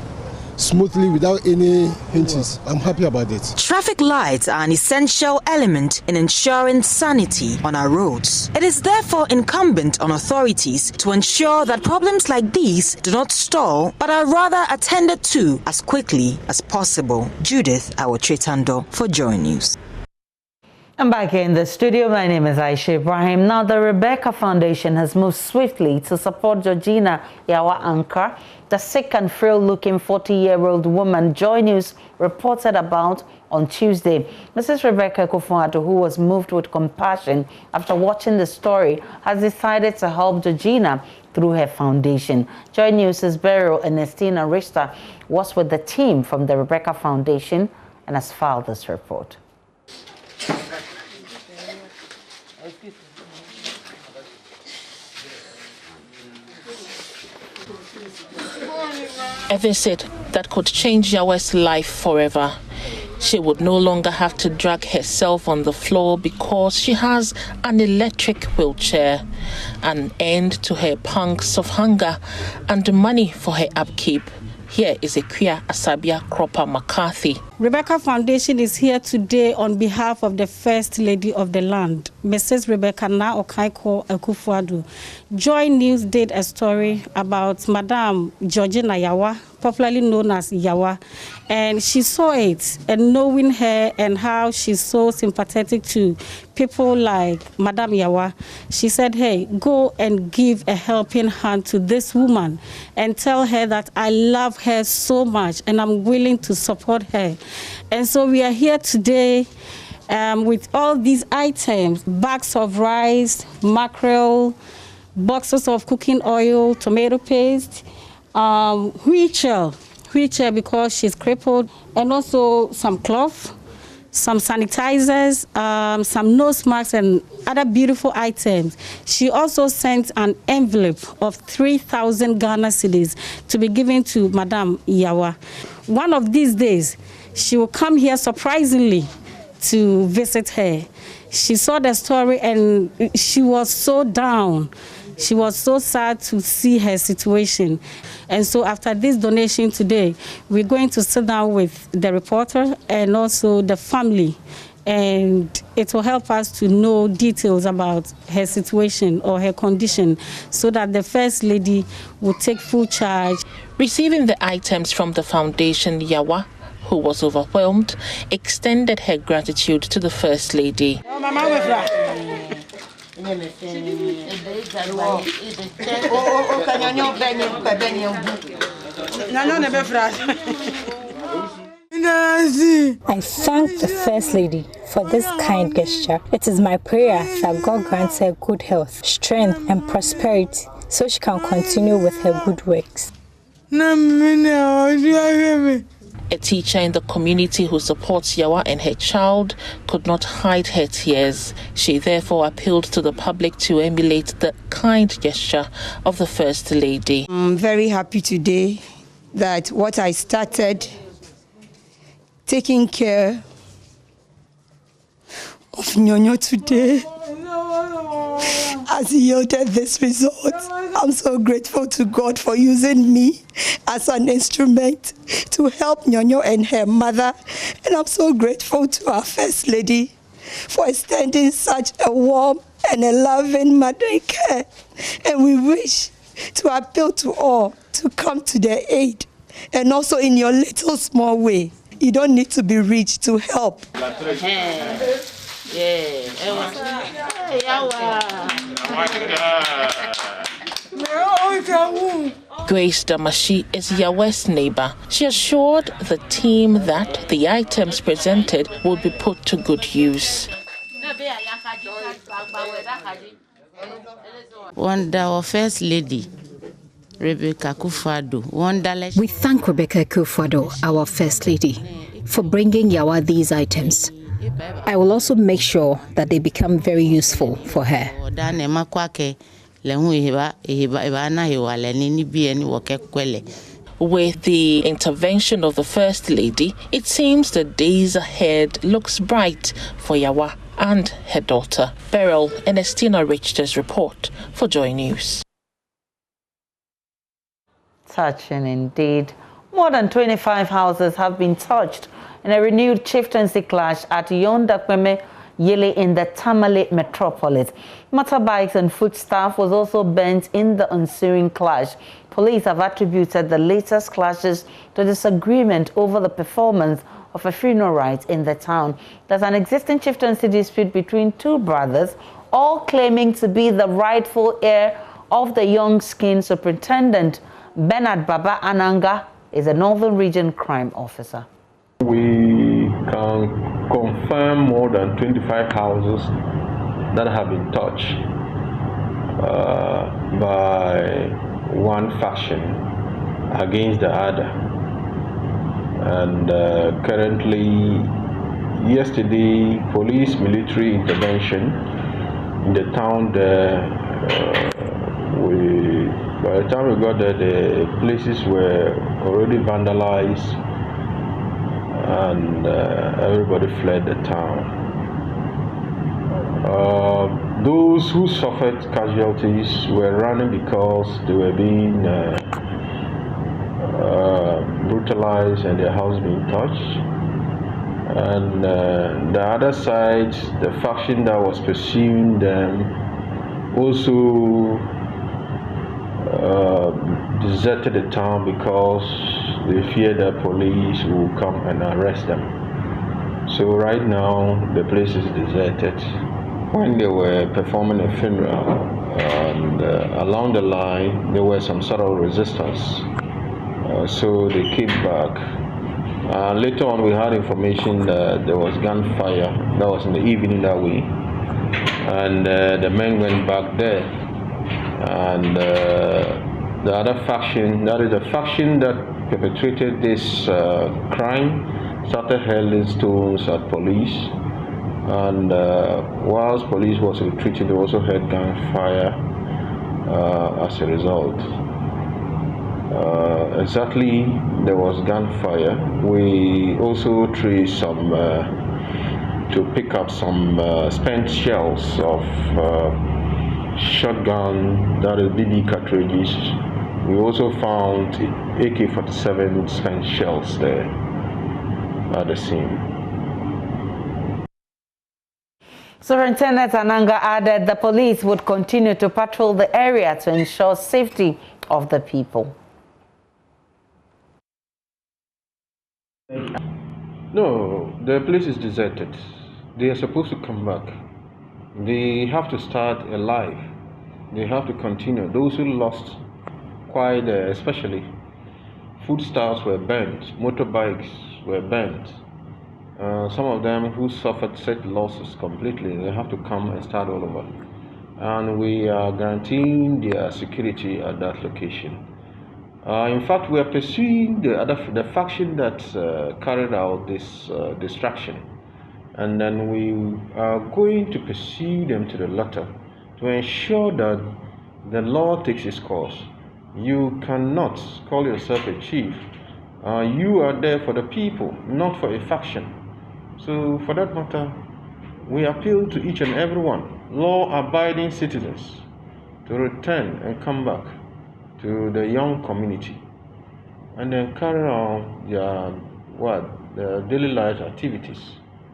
smoothly without any hinges. I'm happy about it. Traffic lights are an essential element in ensuring sanity on our roads. It is therefore incumbent on authorities to ensure that problems like these do not stall, but are rather attended to as quickly as possible. Judith Awachitando for Joy News. I'm back in the studio. My name is Aisha Ibrahim. Now, the Rebecca Foundation has moved swiftly to support Georgina Yawa Anka, the sick and frail-looking 40-year-old woman Joy News reported about on Tuesday. Mrs. Rebecca Kofuado, who was moved with compassion after watching the story, has decided to help Georgina through her foundation. Joy News' Beryl Ernestina Richter was with the team from the Rebecca Foundation and has filed this report. A visit that could change Yawa's life forever. She would no longer have to drag herself on the floor because she has an electric wheelchair. An end to her pangs of hunger and money for her upkeep. Here is Equia Asabia Cropper McCarthy. Rebecca Foundation is here today on behalf of the First Lady of the land, Mrs. Rebecca Na Okaiko Akufuado. Joy News did a story about Madame Georgina Yawa, popularly known as Yawa, and she saw it, and knowing her and how she's so sympathetic to people like Madame Yawa, she said, hey, go and give a helping hand to this woman and tell her that I love her so much and I'm willing to support her. And so we are here today with all these items, bags of rice, mackerel, boxes of cooking oil, tomato paste, wheelchair because she's crippled, and also some cloth, some sanitizers, some nose masks, and other beautiful items. She also sent an envelope of 3,000 Ghana cedis to be given to Madame Yawa. One of these days, she will come here surprisingly to visit her. She saw the story and she was so down. She was so sad to see her situation. And so after this donation today, we're going to sit down with the reporter and also the family. And it will help us to know details about her situation or her condition so that the First Lady will take full charge. Receiving the items from the foundation, Yawa, who was overwhelmed, extended her gratitude to the First Lady. I thank the First Lady for this kind gesture. It is my prayer that God grants her good health, strength, and prosperity so she can continue with her good works. A teacher in the community who supports Yawa and her child could not hide her tears. She therefore appealed to the public to emulate the kind gesture of the First Lady. I'm very happy today that what I started, taking care of Nyonyo today, has yielded this result. I'm so grateful to God for using me as an instrument to help Nyonyo and her mother. And I'm so grateful to our First Lady for extending such a warm and a loving mother care. And we wish to appeal to all to come to their aid. And also in your little small way. You don't need to be rich to help. Grace Damashi is Yawa's neighbor. She assured the team that the items presented would be put to good use. Our First Lady, Rebecca Kofuado. We thank Rebecca Kofuado, our First Lady, for bringing Yawa these items. I will also make sure that they become very useful for her. With the intervention of the First Lady, it seems the days ahead looks bright for Yawa and her daughter. Beryl Ernestina Richter's report for Joy News. Touching indeed. More than 25 houses have been touched in a renewed chieftaincy clash at Yondakweme Yele in the Tamale metropolis. Motorbikes and foodstuff was also burnt in the ensuing clash. Police have attributed the latest clashes to disagreement over the performance of a funeral rite in the town. There's an existing chieftaincy dispute between two brothers, all claiming to be the rightful heir of the young skin superintendent. Bernard Baba Ananga is a Northern Region crime officer. We can confirm more than 25 houses that have been touched by one faction against the other. And currently, yesterday, police military intervention in the town there, by the time we got there, the places were already vandalized and everybody fled the town. Those who suffered casualties were running because they were being brutalized and their house being touched. And the other side, the faction that was pursuing them, also deserted the town because they feared that police will come and arrest them. So right now the place is deserted. When they were performing a funeral and along the line there was some sort of resistance, so they came back. Later on we had information that there was gunfire. That was in the evening that week, and the men went back there. And the other faction, that is the faction that perpetrated this crime, started hurling stones at police. And whilst police was retreating, they also heard gunfire as a result. Exactly, there was gunfire. We also traced some to pick up some spent shells of shotgun, that is BB cartridges. We also found AK-47 spent shells there at the scene. Superintendent Ananga added the police would continue to patrol the area to ensure safety of the people. No, the place is deserted. They are supposed to come back. They have to start a life. They have to continue. Those who lost quite, especially foodstuffs were burnt, motorbikes were burnt. Some of them who suffered such losses completely, they have to come and start all over. And we are guaranteeing their security at that location. In fact, we are pursuing the faction that carried out this destruction. And then we are going to pursue them to the letter to ensure that the law takes its course. You cannot call yourself a chief. You are there for the people, not for a faction. So for that matter, we appeal to each and every one, law-abiding citizens, to return and come back to the young community and then carry on their daily life activities.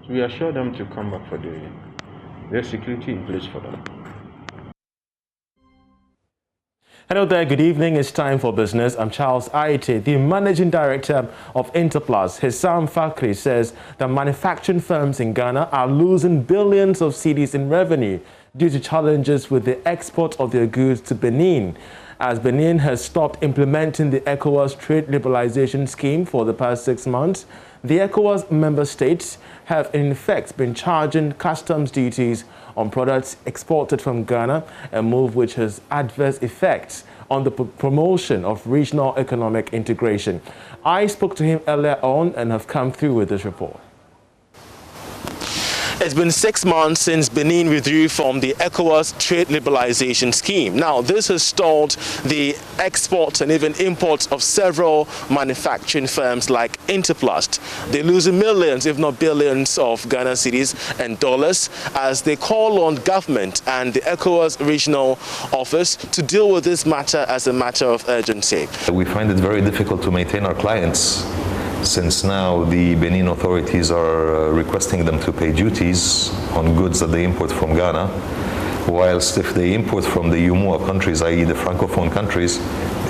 So we assure them to come back for their security in place for them. Hello there, good evening. It's time for business. I'm Charles Reid, the Managing Director of Interplus. Hissam Fakri says that manufacturing firms in Ghana are losing billions of cedis in revenue due to challenges with the export of their goods to Benin. As Benin has stopped implementing the ECOWAS trade liberalization scheme for the past 6 months, the ECOWAS member states have in effect been charging customs duties on products exported from Ghana, a move which has adverse effects on the promotion of regional economic integration. I spoke to him earlier on and have come through with this report. It's been 6 months since Benin withdrew from the ECOWAS trade liberalization scheme. Now, this has stalled the exports and even imports of several manufacturing firms like Interplus. They're losing millions, if not billions, of Ghana cedis and dollars as they call on government and the ECOWAS regional office to deal with this matter as a matter of urgency. We find it very difficult to maintain our clients, since now the Benin authorities are requesting them to pay duties on goods that they import from Ghana, whilst if they import from the UMOA countries, i.e. the Francophone countries,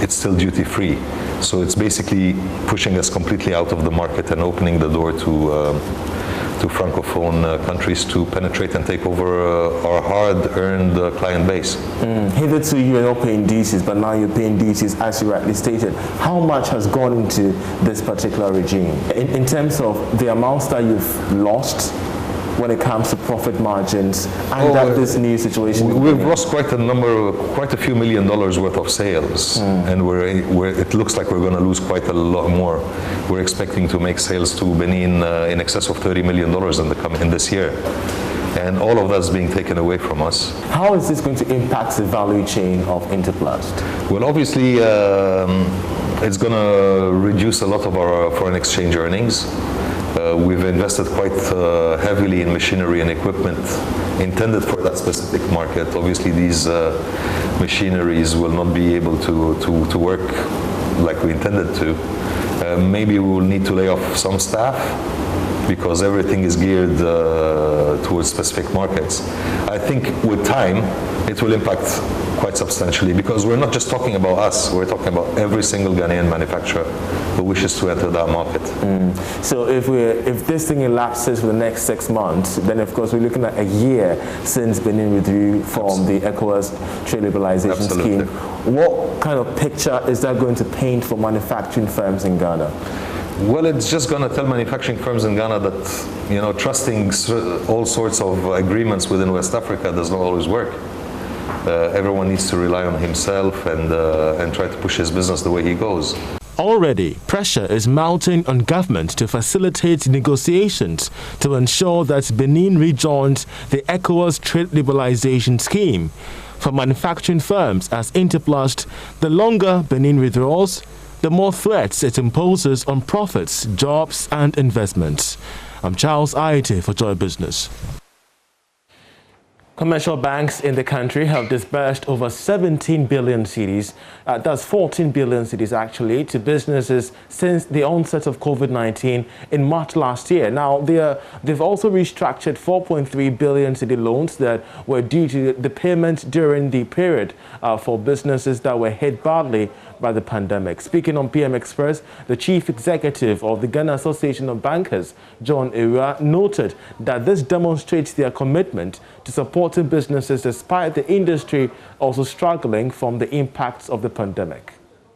it's still duty-free. So it's basically pushing us completely out of the market and opening the door to francophone countries to penetrate and take over our hard-earned client base. Hitherto you were not paying duties, but now you're paying duties, as you rightly stated. How much has gone into this particular regime? In terms of the amounts that you've lost when it comes to profit margins and this new situation? We've lost quite a few $1 million worth of sales, and it looks like we're going to lose quite a lot more. We're expecting to make sales to Benin in excess of $30 million in this year, and all of that's being taken away from us. How is this going to impact the value chain of Interplast? Well, obviously, it's going to reduce a lot of our foreign exchange earnings. We've invested quite heavily in machinery and equipment intended for that specific market. Obviously, these machineries will not be able to work like we intended to. Maybe we will need to lay off some staff because everything is geared towards specific markets. I think with time, it will impact quite substantially, because we're not just talking about us, we're talking about every single Ghanaian manufacturer who wishes to enter that market. So if this thing elapses for the next 6 months, then of course we're looking at a year since Benin withdrew from the ECOWAS trade liberalization scheme. What kind of picture is that going to paint for manufacturing firms in Ghana? Well, it's just going to tell manufacturing firms in Ghana that, trusting all sorts of agreements within West Africa does not always work. Everyone needs to rely on himself and try to push his business the way he goes. Already, pressure is mounting on government to facilitate negotiations to ensure that Benin rejoins the ECOWAS trade liberalization scheme. For manufacturing firms as Interplast, the longer Benin withdraws, the more threats it imposes on profits, jobs and investments. I'm Charles Reid for Joy Business. Commercial banks in the country have disbursed over 17 billion cedis, that's 14 billion cedis actually, to businesses since the onset of COVID-19 in March last year. Now, they've also restructured 4.3 billion cedi loans that were due to the payment during the period for businesses that were hit badly by the pandemic. Speaking on PM Express, the chief executive of the Ghana Association of Bankers, John Ewura, noted that this demonstrates their commitment to supporting businesses despite the industry also struggling from the impacts of the pandemic.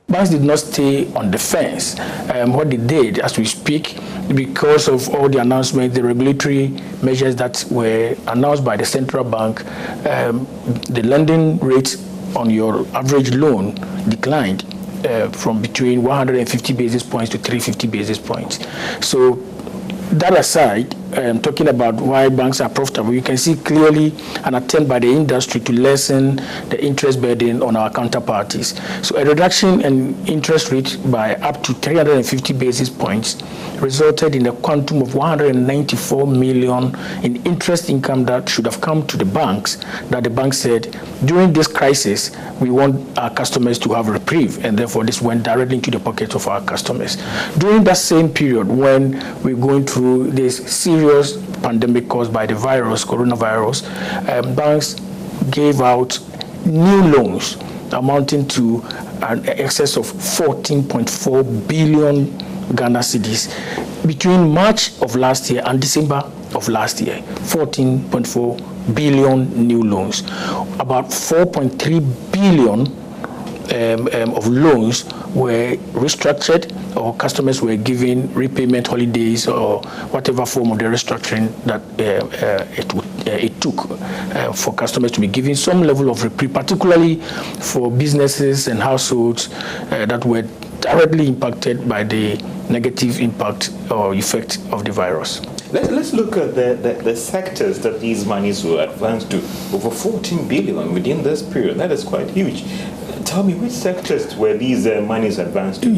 Banks did not stay on the fence. What they did, as we speak, because of all the announcements, the regulatory measures that were announced by the central bank, the lending rate on your average loan declined from between 150 basis points to 350 basis points. So that aside, talking about why banks are profitable, you can see clearly an attempt by the industry to lessen the interest burden on our counterparties. So a reduction in interest rate by up to 350 basis points resulted in a quantum of 194 million in interest income that should have come to the banks, that the bank said, during this crisis, we want our customers to have reprieve, and therefore this went directly into the pockets of our customers. During that same period, when we're going through this serious pandemic caused by the coronavirus, banks gave out new loans amounting to an excess of 14.4 billion Ghana cedis between March of last year and December of last year. 14.4 billion new loans. About 4.3 billion of loans were restructured, or customers were given repayment holidays or whatever form of the restructuring that it took for customers to be given some level of reprieve, particularly for businesses and households that were directly impacted by the negative impact or effect of the virus. Let's look at the sectors that these monies were advanced to. Over 14 billion within this period. That is quite huge. Tell me, which sectors were these monies advanced to?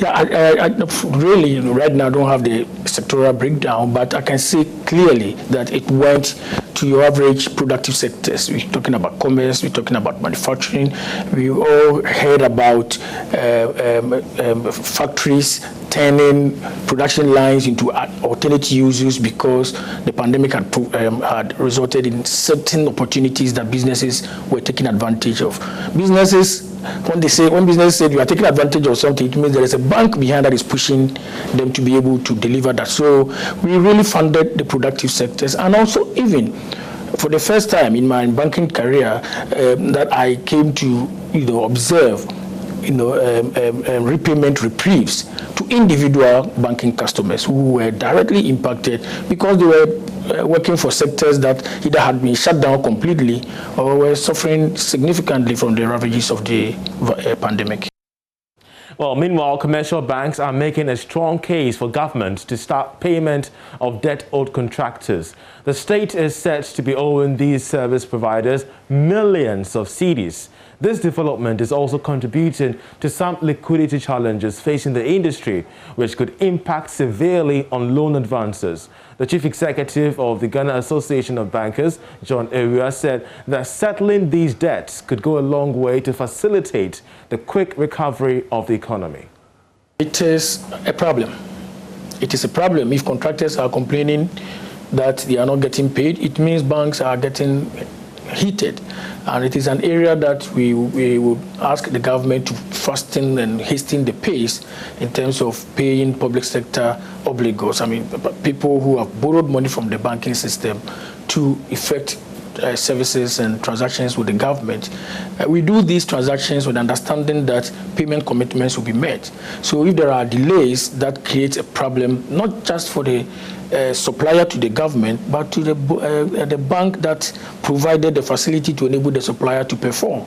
I really, right now, don't have the sectoral breakdown, but I can see clearly that it went to your average productive sectors. We're talking about commerce, we're talking about manufacturing. We all heard about factories turning production lines into alternate uses because the pandemic had resulted in certain opportunities that businesses were taking advantage of. Businesses, when businesses say you are taking advantage of something, it means there is a bank behind that is pushing them to be able to deliver that. So we really funded the productive sectors, and also even for the first time in my banking career that I came to observe repayment reprieves to individual banking customers who were directly impacted because they were working for sectors that either had been shut down completely or were suffering significantly from the ravages of the pandemic. Well, meanwhile, commercial banks are making a strong case for government to start payment of debt owed contractors. The state is said to be owing these service providers millions of cedis. This development is also contributing to some liquidity challenges facing the industry, which could impact severely on loan advances. The chief executive of the Ghana Association of Bankers, John Ewia, said that settling these debts could go a long way to facilitate the quick recovery of the economy. It is a problem. It is a problem if contractors are complaining that they are not getting paid. It means banks are getting heated, and it is an area that we would ask the government to fasten and hasten the pace in terms of paying public sector obligors. I mean, people who have borrowed money from the banking system to effect services and transactions with the government. We do these transactions with understanding that payment commitments will be met. So if there are delays, that creates a problem, not just for the supplier to the government, but to the bank that provided the facility to enable the supplier to perform.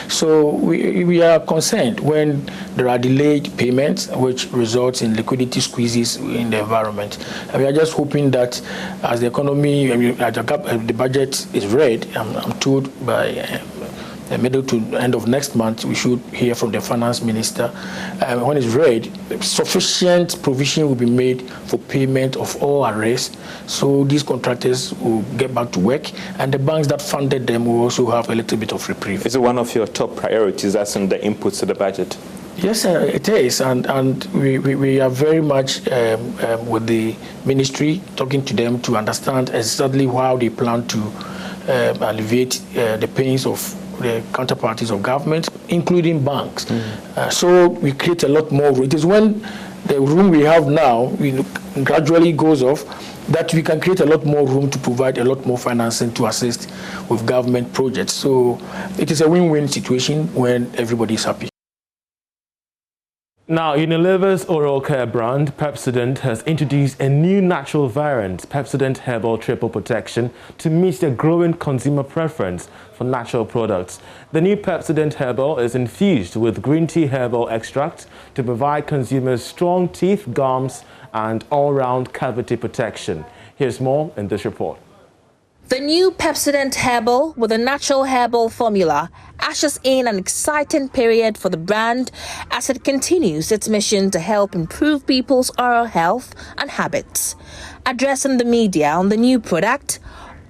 So we are concerned when there are delayed payments, which results in liquidity squeezes in the environment. And we are just hoping that as the economy, the budget is read, I'm told by the middle to end of next month, we should hear from the finance minister. When it's read, sufficient provision will be made for payment of all arrears, so these contractors will get back to work, and the banks that funded them will also have a little bit of reprieve. Is it one of your top priorities as in the inputs to the budget? Yes, it is, and we are very much with the ministry, talking to them to understand exactly how they plan to alleviate the pains of the counterparties of government, including banks. So we create a lot more room. It is when the room we have now gradually goes off that we can create a lot more room to provide a lot more financing to assist with government projects. So it is a win-win situation when everybody is happy. Now, Unilever's oral care brand, Pepsodent, has introduced a new natural variant, Pepsodent Herbal Triple Protection, to meet the growing consumer preference for natural products. The new Pepsodent Herbal is infused with green tea herbal extract to provide consumers strong teeth, gums, and all-round cavity protection. Here's more in this report. The new Pepsodent Herbal with a natural herbal formula ushers in an exciting period for the brand as it continues its mission to help improve people's oral health and habits. Addressing the media on the new product,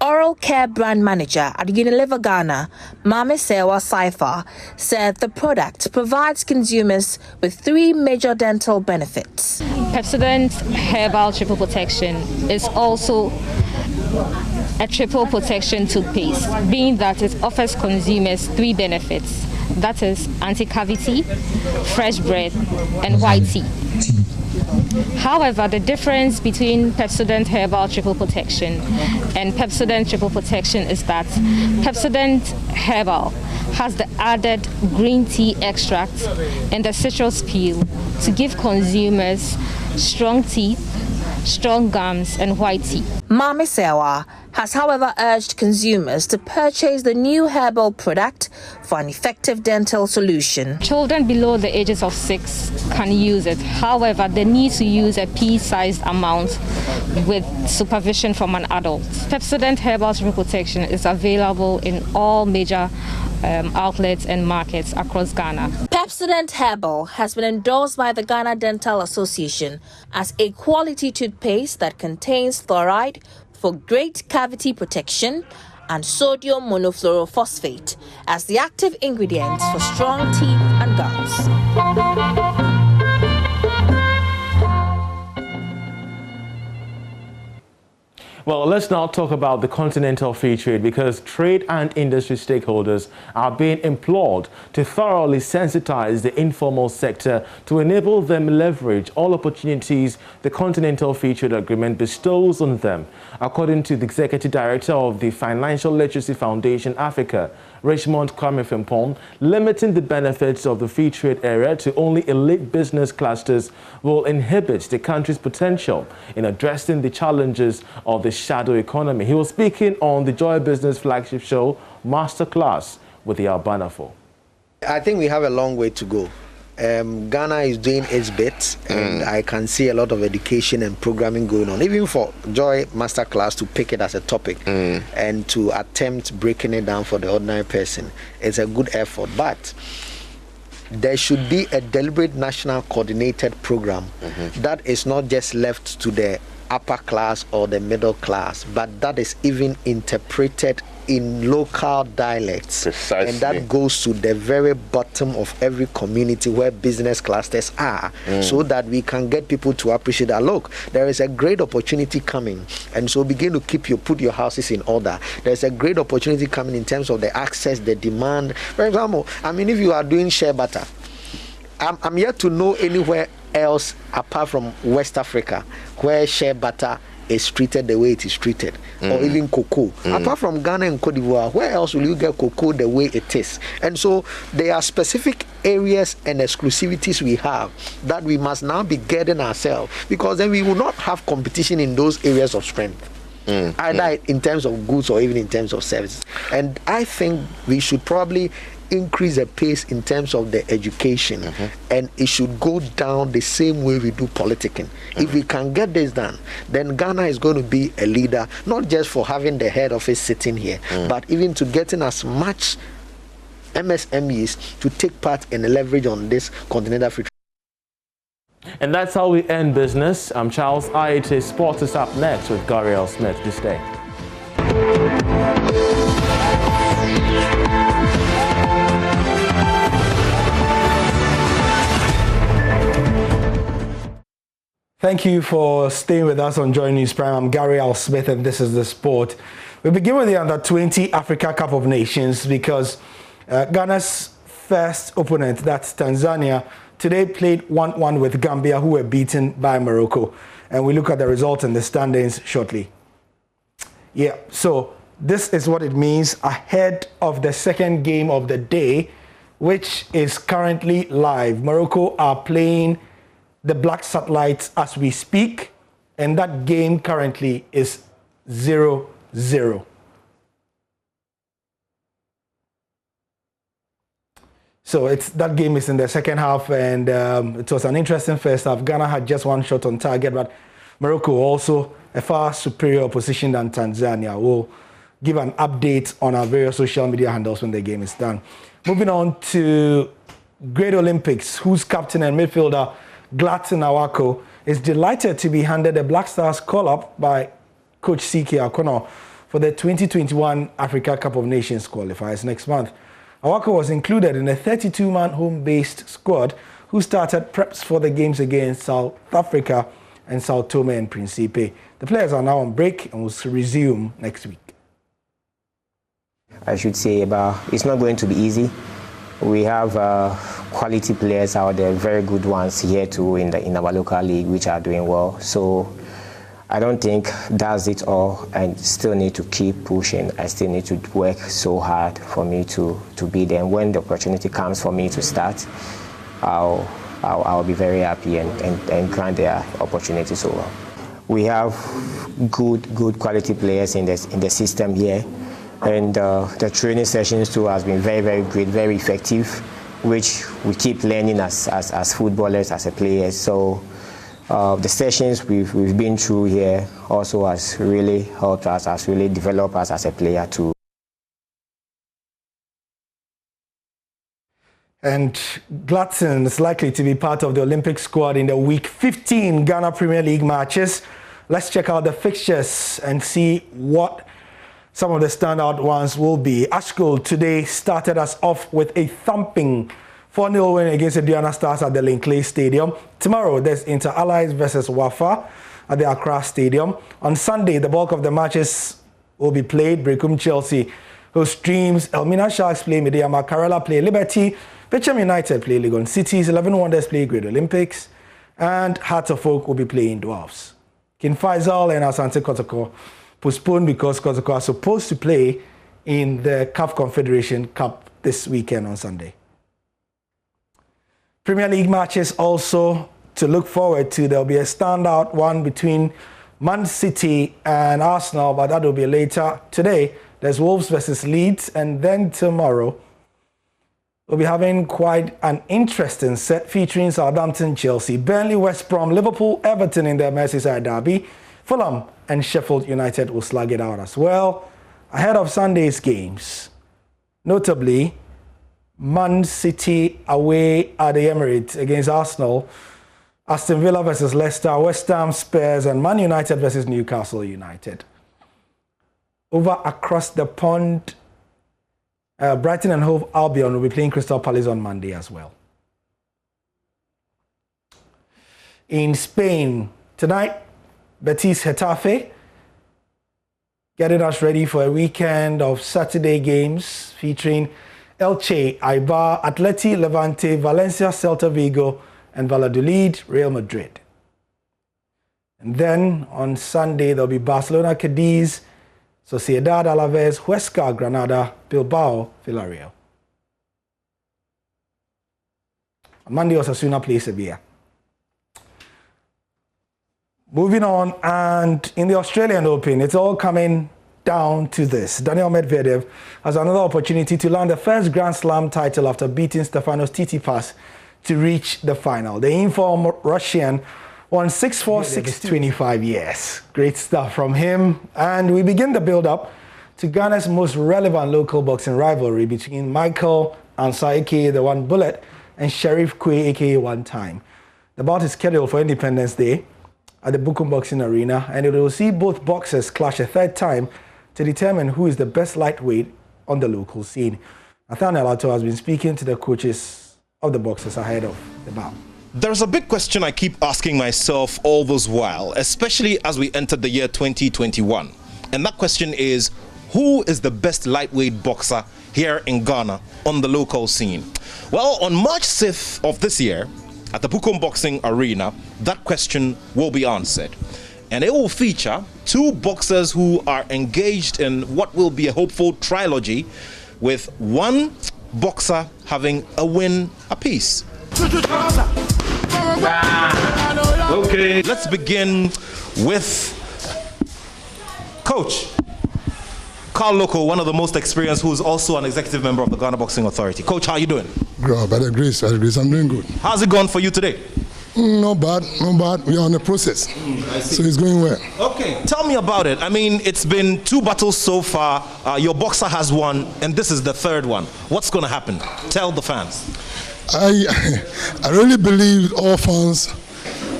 oral care brand manager at Unilever Ghana, Mame Sewa Saifa, said the product provides consumers with 3 major dental benefits. Pepsodent Herbal Triple Protection is also a triple protection toothpaste, being that it offers consumers 3 benefits. That is anti-cavity, fresh breath, and white teeth. However, the difference between Pepsodent Herbal Triple Protection and Pepsodent Triple Protection is that Pepsodent Herbal has the added green tea extract and the citrus peel to give consumers strong teeth, strong gums, and white teeth. Mame Sewa has, however, urged consumers to purchase the new herbal product for an effective dental solution. Children below the ages of 6 can use it. However, they need to use a pea-sized amount with supervision from an adult. Pepsodent Herbal Triple Protection is available in all major outlets and markets across Ghana. Pepsodent Herbal has been endorsed by the Ghana Dental Association as a quality toothpaste that contains fluoride for great cavity protection and sodium monofluorophosphate as the active ingredients for strong teeth and gums. Well, let's now talk about the continental free trade, because trade and industry stakeholders are being implored to thoroughly sensitize the informal sector to enable them leverage all opportunities the continental free trade agreement bestows on them. According to the executive director of the Financial Literacy Foundation Africa, Richmond Kwame Frimpong, limiting the benefits of the free trade area to only elite business clusters will inhibit the country's potential in addressing the challenges of the shadow economy. He was speaking on the Joy Business flagship show, Masterclass, with the Albanafo. I think we have a long way to go. Ghana is doing its bit, and I can see a lot of education and programming going on, even for Joy Masterclass to pick it as a topic and to attempt breaking it down for the ordinary person. It's a good effort, but there should be a deliberate national coordinated program that is not just left to the upper class or the middle class, but that is even interpreted in local dialects. Precisely. And that goes to the very bottom of every community where business clusters are, so that we can get people to appreciate that, look, there is a great opportunity coming, and so begin to put your houses in order. There's a great opportunity coming in terms of the access, the demand. For example, I mean, if you are doing shea butter, I'm yet to know anywhere else apart from West Africa where shea butter is treated the way it is treated, or even cocoa. Apart from Ghana and Cote d'Ivoire, where else will you get cocoa the way it is? And so there are specific areas and exclusivities we have that we must now be getting ourselves, because then we will not have competition in those areas of strength, either in terms of goods or even in terms of services. And I think we should probably increase the pace in terms of the education, and it should go down the same way we do politicking. If we can get this done, then Ghana is going to be a leader, not just for having the head office sitting here, but even to getting as much MSMEs to take part and leverage on this continental free trade. And that's how we end business. I'm Charles Reid. Sports is up next with Gary L. Smith. This day. Thank you for staying with us on Joy News Prime. I'm Gary L. Smith, and this is The Sport. We begin with the Under-20 Africa Cup of Nations, because Ghana's first opponent, that's Tanzania, today played 1-1 with Gambia, who were beaten by Morocco. And we look at the results and the standings shortly. Yeah, so this is what it means ahead of the second game of the day, which is currently live. Morocco are playing the Black Satellites as we speak, and that game currently is 0-0. So that game is in the second half, and it was an interesting first half. Ghana had just one shot on target, but Morocco also a far superior opposition than Tanzania. We'll give an update on our various social media handles when the game is done. Moving on to Great Olympics, whose captain and midfielder Gladson Awako is delighted to be handed the Black Stars call-up by Coach C.K. Akono for the 2021 Africa Cup of Nations qualifiers next month. Awako was included in a 32-man home-based squad who started preps for the games against South Africa and Sao Tome and Principe. The players are now on break and will resume next week. I should say it's not going to be easy. We have quality players out there, very good ones here too in our local league, which are doing well. So I don't think that's it all. I still need to keep pushing. I still need to work so hard for me to be there. And when the opportunity comes for me to start, I'll be very happy and grant their opportunity. So we have good quality players in the system here. And the training sessions too has been very, very great, very effective, which we keep learning as footballers, as a player. So the sessions we've been through here also has really helped us, has really developed us as a player too. And Gladson is likely to be part of the Olympic squad in the Week 15 Ghana Premier League matches. Let's check out the fixtures and see what some of the standout ones will be. Ashkol today started us off with a thumping 4-0 win against the Diana Stars at the Linkley Stadium. Tomorrow, there's Inter Allies versus Wafa. at the Accra Stadium. On Sunday, the bulk of the matches will be played. Brekum Chelsea host Dreams, Elmina Sharks play Media Makarela play Liberty, Petchem United play Legon Cities, 11 Wonders play Great Olympics, and Hearts of Oak will be playing Dwarfs. King Faisal and Asante Kotoko postponed because Kotoko are supposed to play in the CAF Confederation Cup this weekend on Sunday. Premier League matches also to look forward to. There'll be a standout one between Man City and Arsenal, but that will be later. Today, there's Wolves versus Leeds, and then tomorrow, we'll be having quite an interesting set featuring Southampton, Chelsea, Burnley, West Brom, Liverpool, Everton in their Merseyside derby. Fulham and Sheffield United will slug it out as well. Ahead of Sunday's games, notably, Man City away at the Emirates against Arsenal, Aston Villa versus Leicester, West Ham, Spurs, and Man United versus Newcastle United. Over across the pond, Brighton and Hove Albion will be playing Crystal Palace on Monday as well. In Spain, tonight, Betis Getafe, getting us ready for a weekend of Saturday games featuring Elche, Eibar, Atleti, Levante, Valencia, Celta Vigo, and Valladolid, Real Madrid. And then on Sunday, there'll be Barcelona, Cadiz, Sociedad, Alaves, Huesca, Granada, Bilbao, Villarreal. On Monday, Osasuna plays Sevilla. Moving on, and in the Australian Open, it's all coming down to this. Daniel Medvedev has another opportunity to land the first Grand Slam title after beating Stefanos Tsitsipas to reach the final. The informed Russian won 6-4, 6-25 years. Great stuff from him. And we begin the build-up to Ghana's most relevant local boxing rivalry between Michael Ansah, aka the One Bullet, and Sheriff Kwe, aka One Time. The bout is scheduled for Independence Day at the Bukum Boxing Arena, and it will see both boxers clash a third time to determine who is the best lightweight on the local scene. Nathaniel Atto has been speaking to the coaches of the boxers ahead of the bout. There's a big question I keep asking myself all this while, especially as we entered the year 2021. And that question is, who is the best lightweight boxer here in Ghana on the local scene? Well, on March 6th of this year, at the Bukum Boxing Arena, that question will be answered. And it will feature two boxers who are engaged in what will be a hopeful trilogy, with one boxer having a win apiece. Okay, let's begin with Coach Carl Loco, one of the most experienced, who is also an executive member of the Ghana Boxing Authority. Coach, how are you doing? By the grace, I'm doing good. How's it going for you today? Not bad. We are on the process. So it's going well. Okay, tell me about it. I mean, it's been 2 battles so far. Your boxer has won, and this is the 3rd one. What's going to happen? Tell the fans. I really believe all fans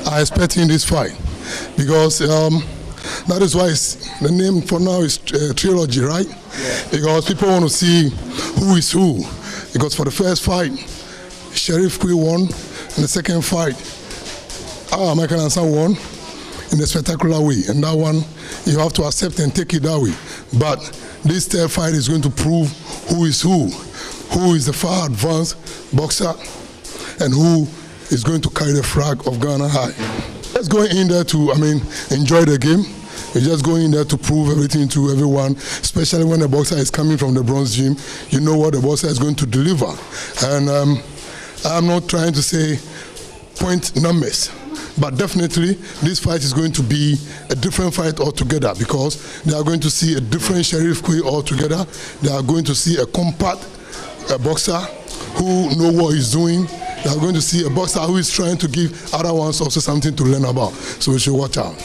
are expecting this fight, because that is why the name for now is trilogy, right? Yeah. Because people want to see who is who. Because for the first fight, Sheriff Kwe won, and the second fight, Michael Ansah won in a spectacular way. And that one, you have to accept and take it that way. But this 3rd fight is going to prove who is the far advanced boxer, and who is going to carry the flag of Ghana high. Let's go in there to, enjoy the game. We're just going in there to prove everything to everyone, especially when the boxer is coming from the bronze gym. You know what the boxer is going to deliver. And I'm not trying to say point numbers, but definitely this fight is going to be a different fight altogether, because they are going to see a different Sheriff Kwe altogether. They are going to see a compact boxer who knows what he's doing. They are going to see a boxer who is trying to give other ones also something to learn about. So we should watch out.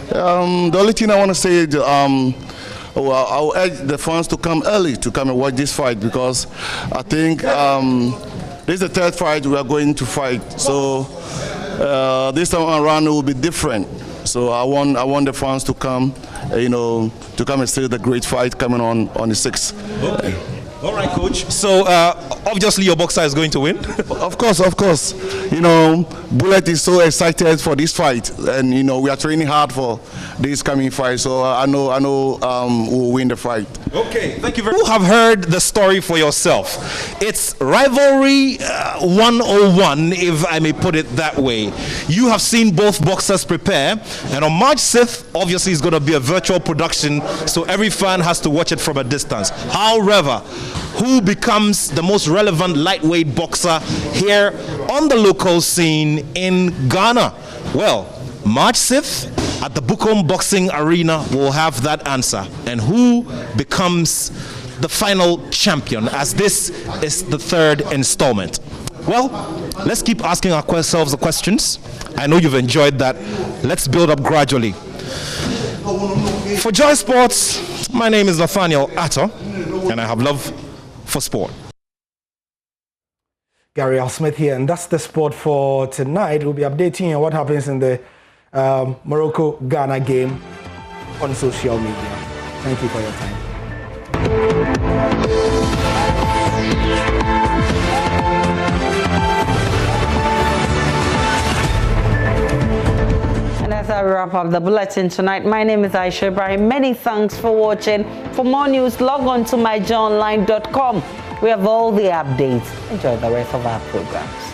The only thing I want to say is I'll urge the fans to come early to come and watch this fight, because I think this is the 3rd fight we are going to fight. So this time around it will be different. So I want the fans to come, to come and see the great fight coming on the 6th. Okay. All right, Coach. So Obviously, your boxer is going to win. Of course, of course. You know, Bullet is so excited for this fight, and you know we are training hard for this coming fight. So I know, we'll win the fight. Okay, thank you very much. You have heard the story for yourself. It's rivalry 101, if I may put it that way. You have seen both boxers prepare, and on March 6th, obviously, it's going to be a virtual production, so every fan has to watch it from a distance. However, who becomes the most relevant lightweight boxer here on the local scene in Ghana? Well, March 6th at the Bukom Boxing Arena will have that answer. And who becomes the final champion, as this is the third installment? Well, let's keep asking ourselves the questions. I know you've enjoyed that. Let's build up gradually. For Joy Sports, my name is Nathaniel Atto, and I have love for sport. Gary Al Smith here, and that's the sport for tonight. We'll be updating you on what happens in the Morocco-Ghana game on social media. Thank you for your time. And as I wrap up the bulletin tonight, my name is Aisha Ibrahim. Many thanks for watching. For more news, log on to myjoyonline.com. We have all the updates. Enjoy the rest of our programs.